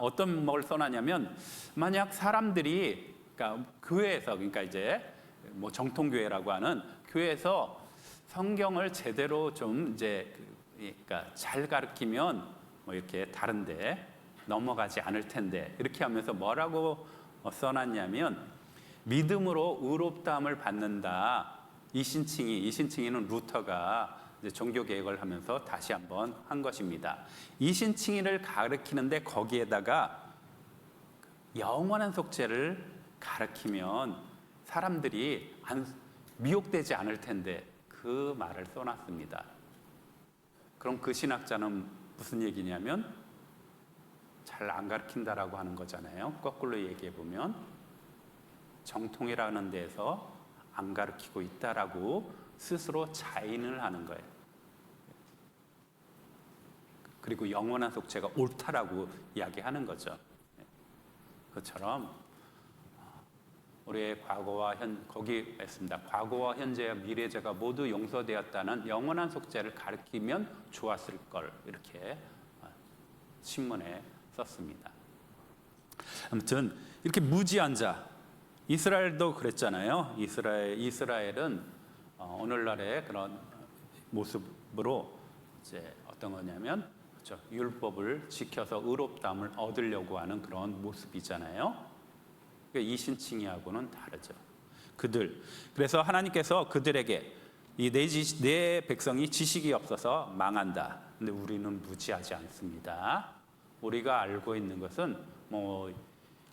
S1: 어떤 뭘 써놨냐면 만약 사람들이 그러니까 교회에서 그러니까 이제 뭐 정통교회라고 하는 교회에서 성경을 제대로 좀 이제 그러니까 잘 가르치면 뭐 이렇게 다른데 넘어가지 않을 텐데 이렇게 하면서 뭐라고 써놨냐면 믿음으로 의롭다함을 받는다. 이 신칭이는 루터가 이제 종교 개혁을 하면서 다시 한번 한 것입니다. 이 신칭이를 가르치는데 거기에다가 영원한 속죄를 가르치면 사람들이 미혹되지 않을 텐데 그 말을 써놨습니다. 그럼 그 신학자는 무슨 얘기냐면 잘 안 가르친다라고 하는 거잖아요. 거꾸로 얘기해 보면 정통이라는 데에서 안 가르치고 있다라고 스스로 자인을 하는 거예요. 그리고 영원한 속죄가 옳다라고 이야기하는 거죠. 그것처럼 우리의 과거와 거기 있습니다. 과거와 현재와 미래죄가 모두 용서되었다는 영원한 속죄를 가르치면 좋았을 걸 이렇게 신문에 썼습니다. 아무튼 이렇게 무지한 자, 이스라엘도 그랬잖아요. 이스라엘은 오늘날의 그런 모습으로 이제 어떤 거냐면 그렇죠? 율법을 지켜서 의롭다함을 얻으려고 하는 그런 모습이잖아요. 그러니까 이신칭의하고는 다르죠. 그래서 하나님께서 그들에게 내 백성이 지식이 없어서 망한다. 근데 우리는 무지하지 않습니다. 우리가 알고 있는 것은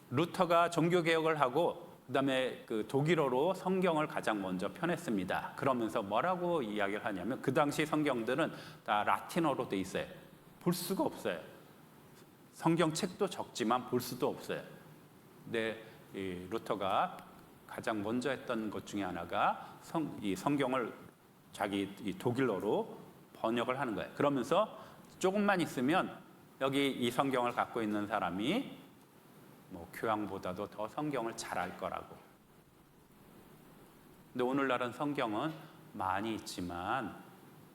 S1: 루터가 종교 개혁을 하고 그다음에 그 독일어로 성경을 가장 먼저 펴냈습니다. 그러면서 뭐라고 이야기를 하냐면 그 당시 성경들은 다 라틴어로 돼 있어요. 볼 수가 없어요. 성경책도 적지만 볼 수도 없어요. 근데 이 루터가 가장 먼저 했던 것 중에 하나가 이 성경을 자기 이 독일어로 번역을 하는 거예요. 그러면서 조금만 있으면 여기 이 성경을 갖고 있는 사람이 교황보다도 더 성경을 잘 알 거라고. 근데 오늘날은 성경은 많이 있지만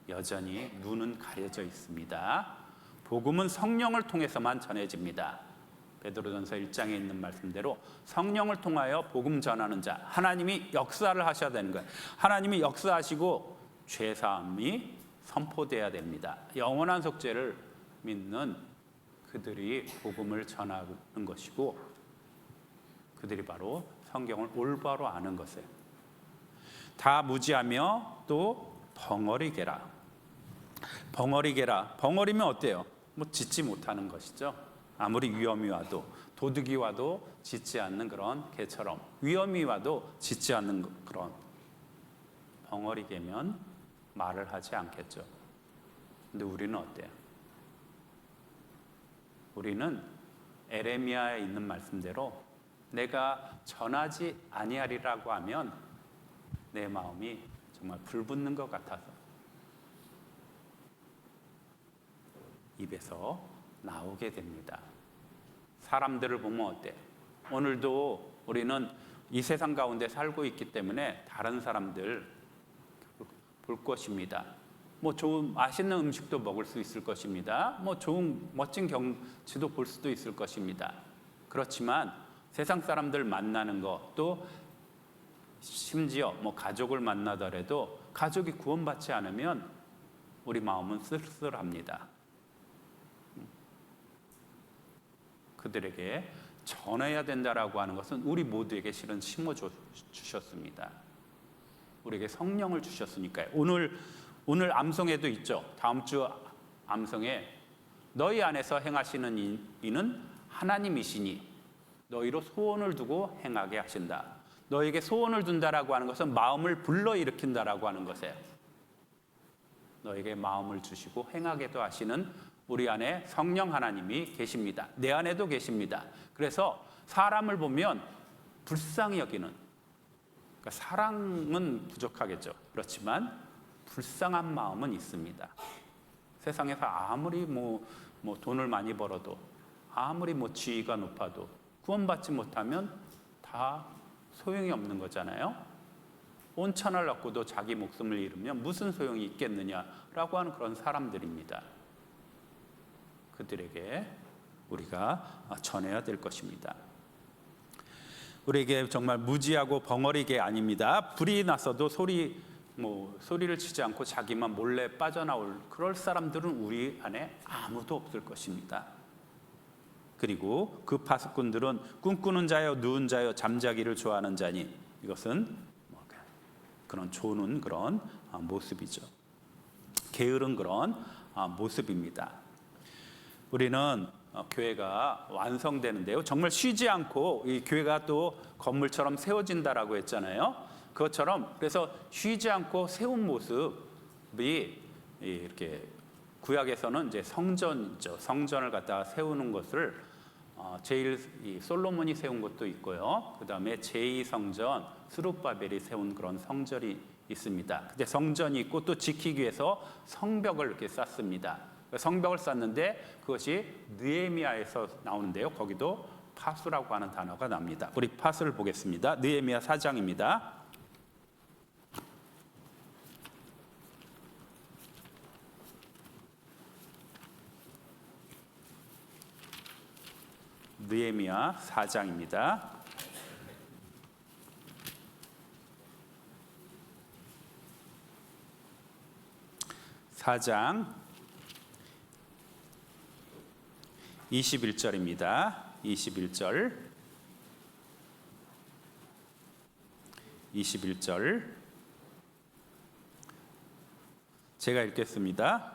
S1: 여전히 눈은 가려져 있습니다. 복음은 성령을 통해서만 전해집니다. 베드로전서 1장에 있는 말씀대로 성령을 통하여 복음 전하는 자, 하나님이 역사를 하셔야 되는 거예요. 하나님이 역사하시고 죄사함이 선포돼야 됩니다. 영원한 속죄를 믿는 그들이 복음을 전하는 것이고 그들이 바로 성경을 올바로 아는 것이에요. 다 무지하며 또 벙어리개라. 벙어리면 어때요? 짓지 못하는 것이죠. 아무리 위험이 와도 도둑이 와도 짖지 않는 그런 개처럼 위험이 와도 짖지 않는 그런 벙어리개면 말을 하지 않겠죠. 근데 우리는 어때요? 우리는 에레미야에 있는 말씀대로 내가 전하지 아니하리라고 하면 내 마음이 정말 불붙는 것 같아서 입에서 나오게 됩니다. 사람들을 보면 어때? 오늘도 우리는 이 세상 가운데 살고 있기 때문에 다른 사람들 볼 것입니다. 좋은 맛있는 음식도 먹을 수 있을 것입니다. 좋은 멋진 경치도 볼 수도 있을 것입니다. 그렇지만 세상 사람들 만나는 것, 또 심지어 가족을 만나더라도 가족이 구원받지 않으면 우리 마음은 쓸쓸합니다. 그들에게 전해야 된다라고 하는 것은 우리 모두에게 실은 심어 주셨습니다. 우리에게 성령을 주셨으니까요. 오늘 암송에도 있죠. 다음 주 암송에 너희 안에서 행하시는 이는 하나님이시니 너희로 소원을 두고 행하게 하신다. 너에게 소원을 둔다라고 하는 것은 마음을 불러일으킨다라고 하는 것이에요. 너에게 마음을 주시고 행하게도 하시는 우리 안에 성령 하나님이 계십니다. 내 안에도 계십니다. 그래서 사람을 보면 불쌍히 여기는, 그러니까 사랑은 부족하겠죠. 그렇지만 불쌍한 마음은 있습니다. 세상에서 아무리 돈을 많이 벌어도 아무리 지위가 높아도 구원받지 못하면 다 소용이 없는 거잖아요. 온 천하를 얻고도 자기 목숨을 잃으면 무슨 소용이 있겠느냐라고 하는 그런 사람들입니다. 그들에게 우리가 전해야 될 것입니다. 우리에게 정말 무지하고 벙어리게 아닙니다. 불이 났어도 소리를 치지 않고 자기만 몰래 빠져나올 그럴 사람들은 우리 안에 아무도 없을 것입니다. 그리고 그 파수꾼들은 꿈꾸는 자여 누운 자여 잠자기를 좋아하는 자니 이것은 그런 조는 그런 모습이죠. 게으른 그런 모습입니다. 우리는 교회가 완성되는데요. 정말 쉬지 않고 이 교회가 또 건물처럼 세워진다라고 했잖아요. 그것처럼 그래서 쉬지 않고 세운 모습이 이렇게 구약에서는 이제 성전이죠. 성전을 갖다가 세우는 것을 제일 솔로몬이 세운 것도 있고요. 그 다음에 제2성전 스룹바벨이 세운 그런 성전이 있습니다. 근데 성전이 있고 또 지키기 위해서 성벽을 이렇게 쌓습니다. 성벽을 쌓는데 그것이 느헤미야에서 나오는데요. 거기도 파수라고 하는 단어가 납니다. 우리 파수를 보겠습니다. 느헤미야 4장입니다. 느헤미야 4장입니다. 4장 21절입니다. 21절 제가 읽겠습니다.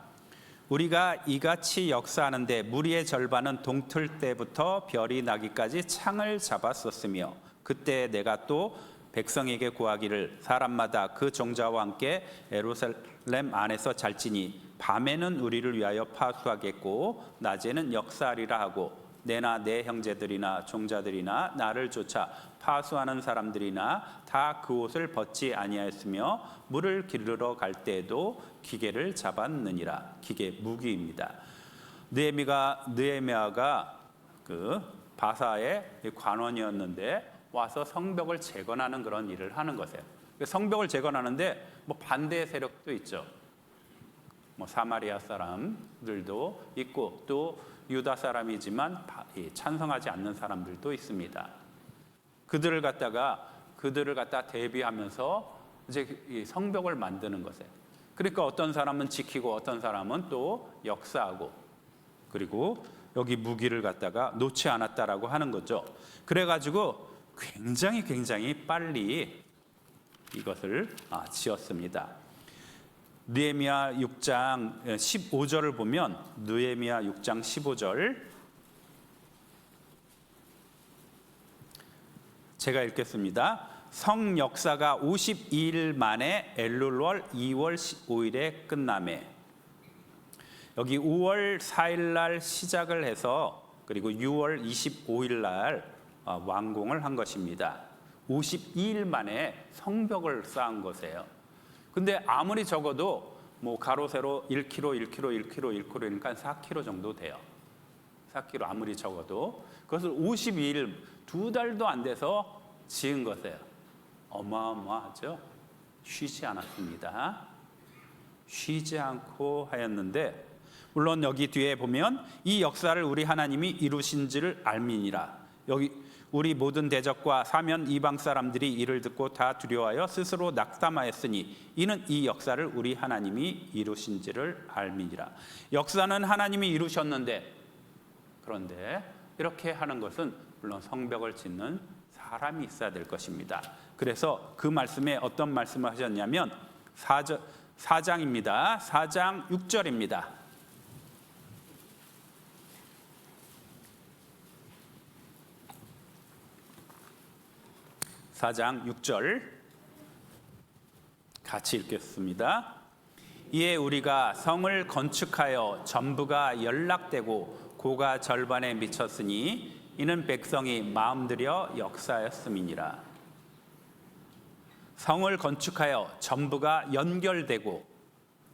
S1: 우리가 이같이 역사하는데 무리의 절반은 동틀 때부터 별이 나기까지 창을 잡았었으며 그때 내가 또 백성에게 구하기를 사람마다 그 종자와 함께 예루살렘 안에서 잘지니 밤에는 우리를 위하여 파수하겠고 낮에는 역사하리라 하고 내나 내 형제들이나 종자들이나 나를 쫓아 파수하는 사람들이나 다 그 옷을 벗지 아니하였으며 물을 기르러 갈 때에도 기계를 잡았느니라. 기계 무기입니다. 느헤미야가 그 바사의 관원이었는데 와서 성벽을 재건하는 그런 일을 하는 것이에요. 성벽을 재건하는데 뭐 반대 세력도 있죠. 뭐 사마리아 사람들도 있고 또 유다 사람이지만 찬성하지 않는 사람들도 있습니다. 그들을 갖다 대비하면서 이제 이 성벽을 만드는 것이에요. 그러니까 어떤 사람은 지키고 어떤 사람은 또 역사하고 그리고 여기 무기를 갖다가 놓지 않았다라고 하는 거죠. 그래가지고 굉장히 빨리 이것을 지었습니다. 느헤미야 6장 15절을 보면 느헤미야 6장 15절 제가 읽겠습니다. 성 역사가 52일 만에 엘룰월 2월 5일에 끝나매 여기 5월 4일 날 시작을 해서 그리고 6월 25일 날 완공을 한 것입니다. 52일 만에 성벽을 쌓은 것이에요. 근데 아무리 적어도 뭐 가로 세로 1km 그러니까 4km 정도 돼요. 4km 아무리 적어도 그것을 52일 2달도 안 돼서 지은 것이에요. 어마어마하죠. 쉬지 않았습니다. 쉬지 않고 하였는데 물론 여기 뒤에 보면 이 역사를 우리 하나님이 이루신지를 알미니라. 여기 우리 모든 대적과 사면 이방 사람들이 이를 듣고 다 두려워하여 스스로 낙담하였으니 이는 이 역사를 우리 하나님이 이루신지를 알미니라. 역사는 하나님이 이루셨는데 그런데 이렇게 하는 것은 물론 성벽을 짓는 사람이 있어야 될 것입니다. 그래서 그 말씀에 어떤 말씀을 하셨냐면 4장입니다. 4장 6절입니다. 4장 6절 같이 읽겠습니다. 이에 우리가 성을 건축하여 전부가 연락되고 고가 절반에 미쳤으니 이는 백성이 마음들여 역사였음이니라. 성을 건축하여 전부가 연결되고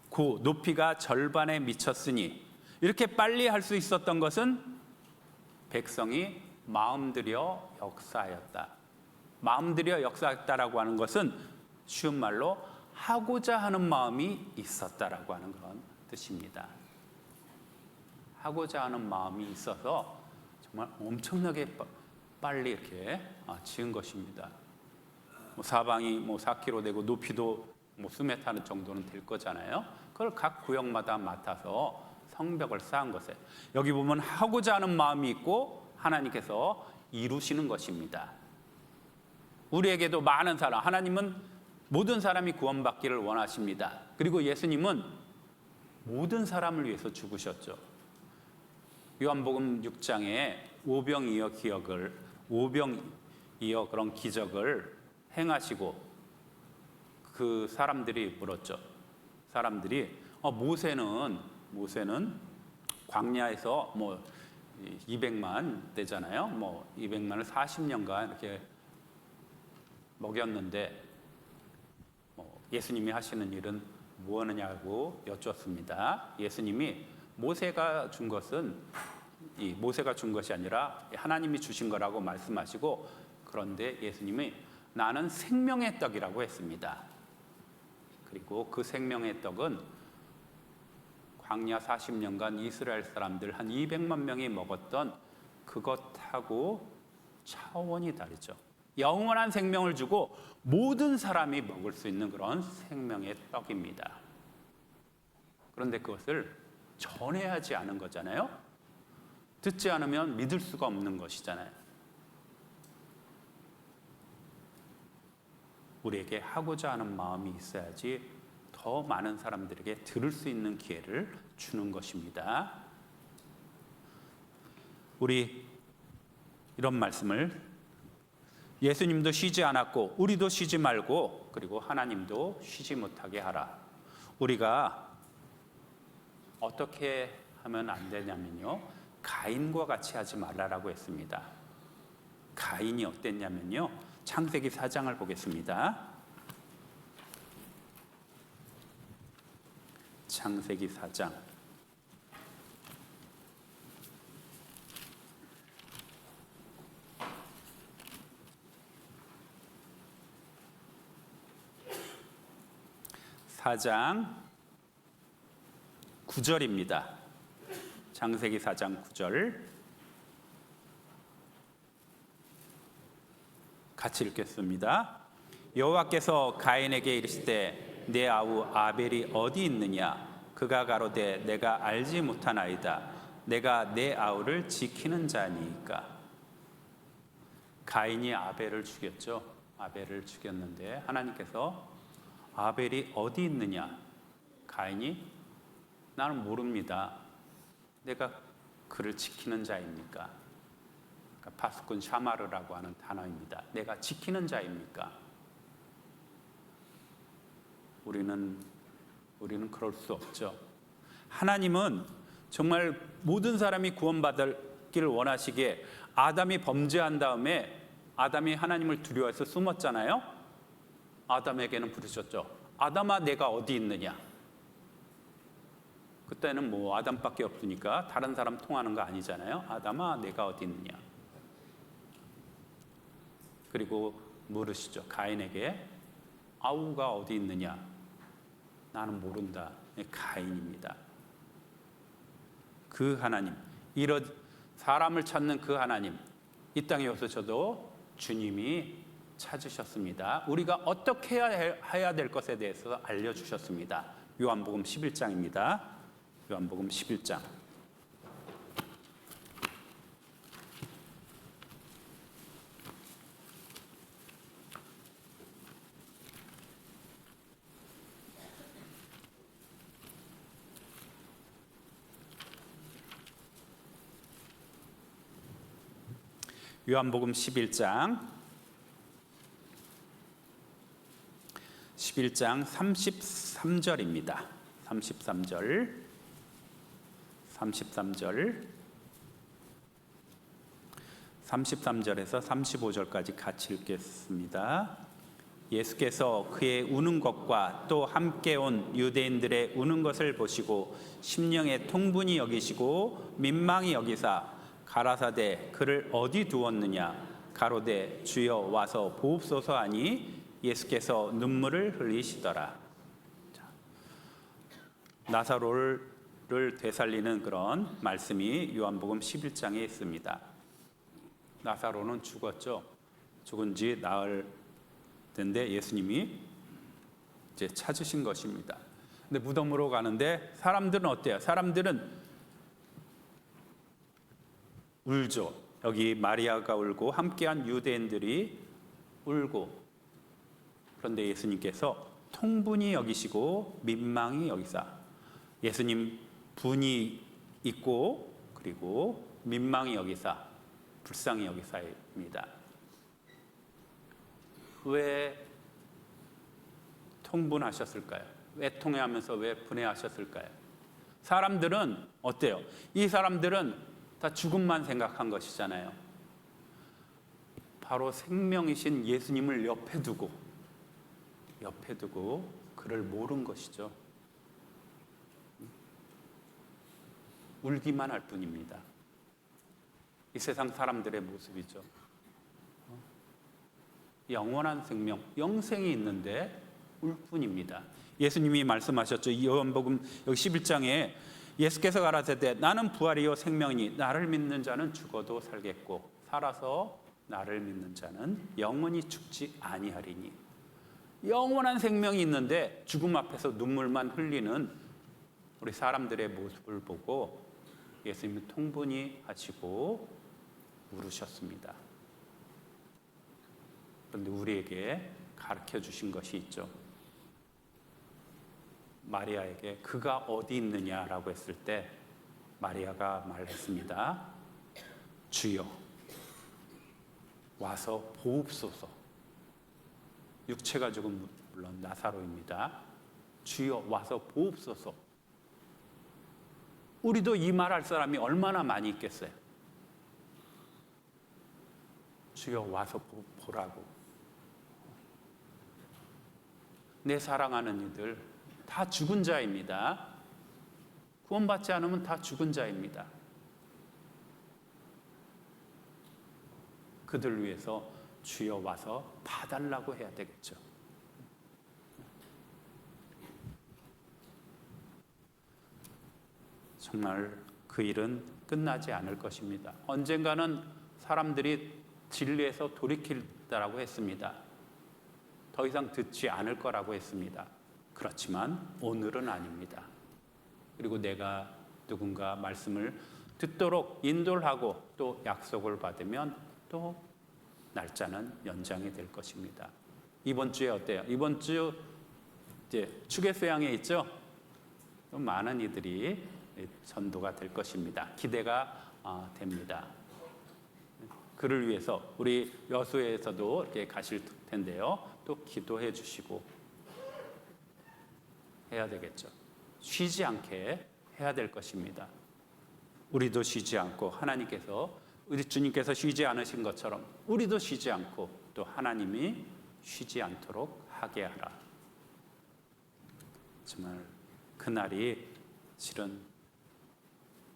S1: 고 높이가 절반에 미쳤으니 이렇게 빨리 할 수 있었던 것은 백성이 마음들여 역사하였다. 마음들여 역사했다라고 하는 것은 쉬운 말로 하고자 하는 마음이 있었다라고 하는 그런 뜻입니다. 하고자 하는 마음이 있어서 정말 엄청나게 빨리 이렇게 지은 것입니다. 사방이 4km 되고 높이도 수몇 타 정도는 될 거잖아요. 그걸 각 구역마다 맡아서 성벽을 쌓은 것에 여기 보면 하고자 하는 마음이 있고 하나님께서 이루시는 것입니다. 우리에게도 많은 사람, 하나님은 모든 사람이 구원받기를 원하십니다. 그리고 예수님은 모든 사람을 위해서 죽으셨죠. 요한복음 6장에 오병이어 그런 기적을 행하시고 그 사람들이 물었죠. 사람들이 모세는 광야에서 200만 되잖아요. 200만을 40년간 이렇게 먹였는데 예수님이 하시는 일은 무엇이냐고 여쭈었습니다. 예수님이 모세가 준 것이 아니라 하나님이 주신 거라고 말씀하시고 그런데 예수님이 나는 생명의 떡이라고 했습니다. 그리고 그 생명의 떡은 광야 40년간 이스라엘 사람들 한 200만 명이 먹었던 그것하고 차원이 다르죠. 영원한 생명을 주고 모든 사람이 먹을 수 있는 그런 생명의 떡입니다. 그런데 그것을 전해야지 않은 거잖아요. 듣지 않으면 믿을 수가 없는 것이잖아요. 우리에게 하고자 하는 마음이 있어야지 더 많은 사람들에게 들을 수 있는 기회를 주는 것입니다. 우리 이런 말씀을 예수님도 쉬지 않았고 우리도 쉬지 말고 그리고 하나님도 쉬지 못하게 하라. 우리가 어떻게 하면 안 되냐면요, 가인과 같이 하지 말라라고 했습니다. 가인이 어땠냐면요, 창세기 4장을 보겠습니다. 창세기 4장 4장 9절입니다. 창세기 4장 9절 같이 읽겠습니다. 여호와께서 가인에게 이르시되 내 아우 아벨이 어디 있느냐? 그가 가로되 내가 알지 못하나이다. 내가 내 아우를 지키는 자니까. 가인이 아벨을 죽였죠. 아벨을 죽였는데 하나님께서 아벨이 어디 있느냐? 가인이 나는 모릅니다. 내가 그를 지키는 자입니까? 그러니까 파스꾼 샤마르라고 하는 단어입니다. 내가 지키는 자입니까? 우리는 그럴 수 없죠. 하나님은 정말 모든 사람이 구원받기를 원하시기에 아담이 범죄한 다음에 아담이 하나님을 두려워해서 숨었잖아요. 아담에게는 부르셨죠. 아담아, 내가 어디 있느냐? 그때는 뭐 아담밖에 없으니까 다른 사람 통하는 거 아니잖아요. 아담아, 내가 어디 있느냐? 그리고 물으시죠. 가인에게 아우가 어디 있느냐? 나는 모른다. 가인입니다. 그 하나님, 이런 사람을 찾는 그 하나님, 이 땅에 오셔서도 주님이 찾으셨습니다. 우리가 어떻게 해야 될 것에 대해서 알려주셨습니다. 요한복음 11장입니다. 요한복음 11장 요한복음 11장 33절입니다. 33절에서 35절까지 같이 읽겠습니다. 예수께서 그의 우는 것과 또 함께 온 유대인들의 우는 것을 보시고 심령에 통분히 여기시고 민망히 여기사 가라사대 그를 어디 두었느냐? 가로되 주여 와서 보옵소서 하니 예수께서 눈물을 흘리시더라. 나사로를 되살리는 그런 말씀이 요한복음 11장에 있습니다. 나사로는 죽었죠. 죽은 지 나흘 된데 예수님이 이제 찾으신 것입니다. 근데 무덤으로 가는데 사람들은 어때요? 사람들은 울죠. 여기 마리아가 울고 함께한 유대인들이 울고, 그런데 예수님께서 통분히 여기시고 민망히 여기사, 예수님 분이 있고 그리고 민망히 여기사, 불쌍히 여기사입니다. 왜 통분하셨을까요? 왜 통회하면서 왜 분해하셨을까요? 사람들은 어때요? 이 사람들은 다 죽음만 생각한 것이잖아요. 바로 생명이신 예수님을 옆에 두고 그를 모른 것이죠. 울기만 할 뿐입니다. 이 세상 사람들의 모습이죠. 영원한 생명, 영생이 있는데 울 뿐입니다. 예수님이 말씀하셨죠. 요한복음 여기 11장에 예수께서 가라사대 나는 부활이요 생명이니 나를 믿는 자는 죽어도 살겠고 살아서 나를 믿는 자는 영원히 죽지 아니하리니. 영원한 생명이 있는데 죽음 앞에서 눈물만 흘리는 우리 사람들의 모습을 보고 예수님이 통분히 하시고 울으셨습니다. 그런데 우리에게 가르쳐 주신 것이 있죠. 마리아에게 그가 어디 있느냐라고 했을 때 마리아가 말했습니다. 주여, 와서 보옵소서. 육체가 죽은 물론 나사로입니다. 주여, 와서 보옵소서. 우리도 이 말할 사람이 얼마나 많이 있겠어요. 주여, 와서 보라고. 내 사랑하는 이들 다 죽은 자입니다. 구원받지 않으면 다 죽은 자입니다. 그들 위해서 주여 와서 봐달라고 해야 되겠죠. 정말 그 일은 끝나지 않을 것입니다. 언젠가는 사람들이 진리에서 돌이키다라고 했습니다. 더 이상 듣지 않을 거라고 했습니다. 그렇지만 오늘은 아닙니다. 그리고 내가 누군가 말씀을 듣도록 인도를 하고 또 약속을 받으면 또 날짜는 연장이 될 것입니다. 이번 주에 어때요? 이번 주 이제 추계수양에 있죠? 많은 이들이 전도가 될 것입니다. 기대가 됩니다. 그를 위해서 우리 여수에서도 이렇게 가실 텐데요. 또 기도해 주시고 해야 되겠죠. 쉬지 않게 해야 될 것입니다. 우리도 쉬지 않고 하나님께서 우리 주님께서 쉬지 않으신 것처럼 우리도 쉬지 않고 또 하나님이 쉬지 않도록 하게 하라. 정말 그날이 실은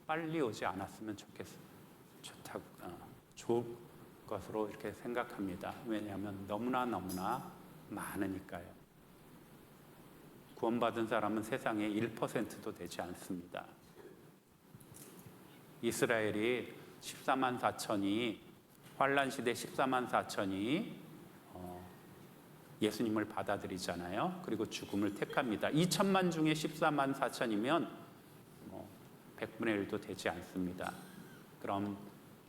S1: 빨리 오지 않았으면 좋을 것으로 이렇게 생각합니다. 왜냐하면 너무나 많으니까요. 구원받은 사람은 세상에 1%도 되지 않습니다. 이스라엘이 14만 4천이 환란 시대 14만 4천이 예수님을 받아들이잖아요. 그리고 죽음을 택합니다. 2천만 중에 14만 4천이면 100분의 1도 되지 않습니다. 그럼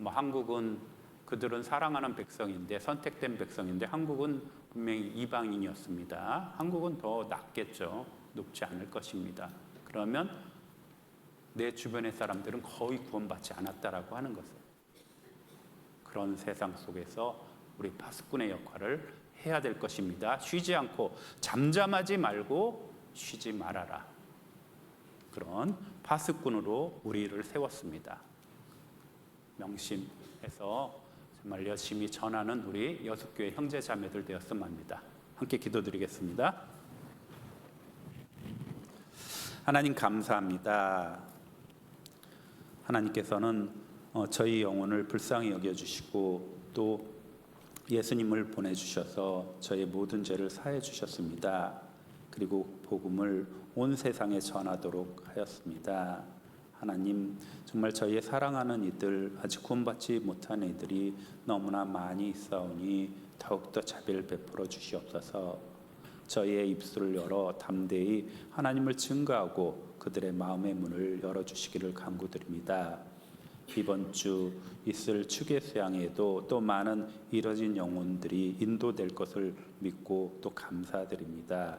S1: 한국은 그들은 사랑하는 백성인데 선택된 백성인데 한국은 분명히 이방인이었습니다. 한국은 더 낫겠죠. 높지 않을 것입니다. 그러면 내 주변의 사람들은 거의 구원받지 않았다라고 하는 것을 그런 세상 속에서 우리 파수꾼의 역할을 해야 될 것입니다. 쉬지 않고 잠잠하지 말고 쉬지 말아라. 그런 파수꾼으로 우리를 세웠습니다. 명심해서 정말 열심히 전하는 우리 여수교회 형제 자매들 되었으면 합니다. 함께 기도드리겠습니다. 하나님 감사합니다. 하나님께서는 저희 영혼을 불쌍히 여겨주시고 또 예수님을 보내주셔서 저의 모든 죄를 사해 주셨습니다. 그리고 복음을 온 세상에 전하도록 하였습니다. 하나님, 정말 저희의 사랑하는 이들, 아직 구원받지 못한 이들이 너무나 많이 있사오니 더욱더 자비를 베풀어 주시옵소서. 저희의 입술을 열어 담대히 하나님을 증거하고 그들의 마음의 문을 열어주시기를 간구드립니다. 이번 주 있을 추계수양에도 또 많은 이뤄진 영혼들이 인도될 것을 믿고 또 감사드립니다.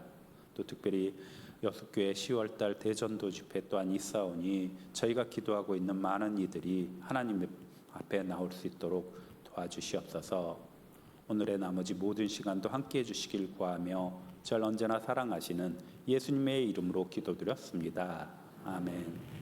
S1: 또 특별히 여수교회 10월달 대전도 집회 또한 있사오니 저희가 기도하고 있는 많은 이들이 하나님 앞에 나올 수 있도록 도와주시옵소서. 오늘의 나머지 모든 시간도 함께해 주시길 구하며 저를 언제나 사랑하시는 예수님의 이름으로 기도드렸습니다. 아멘.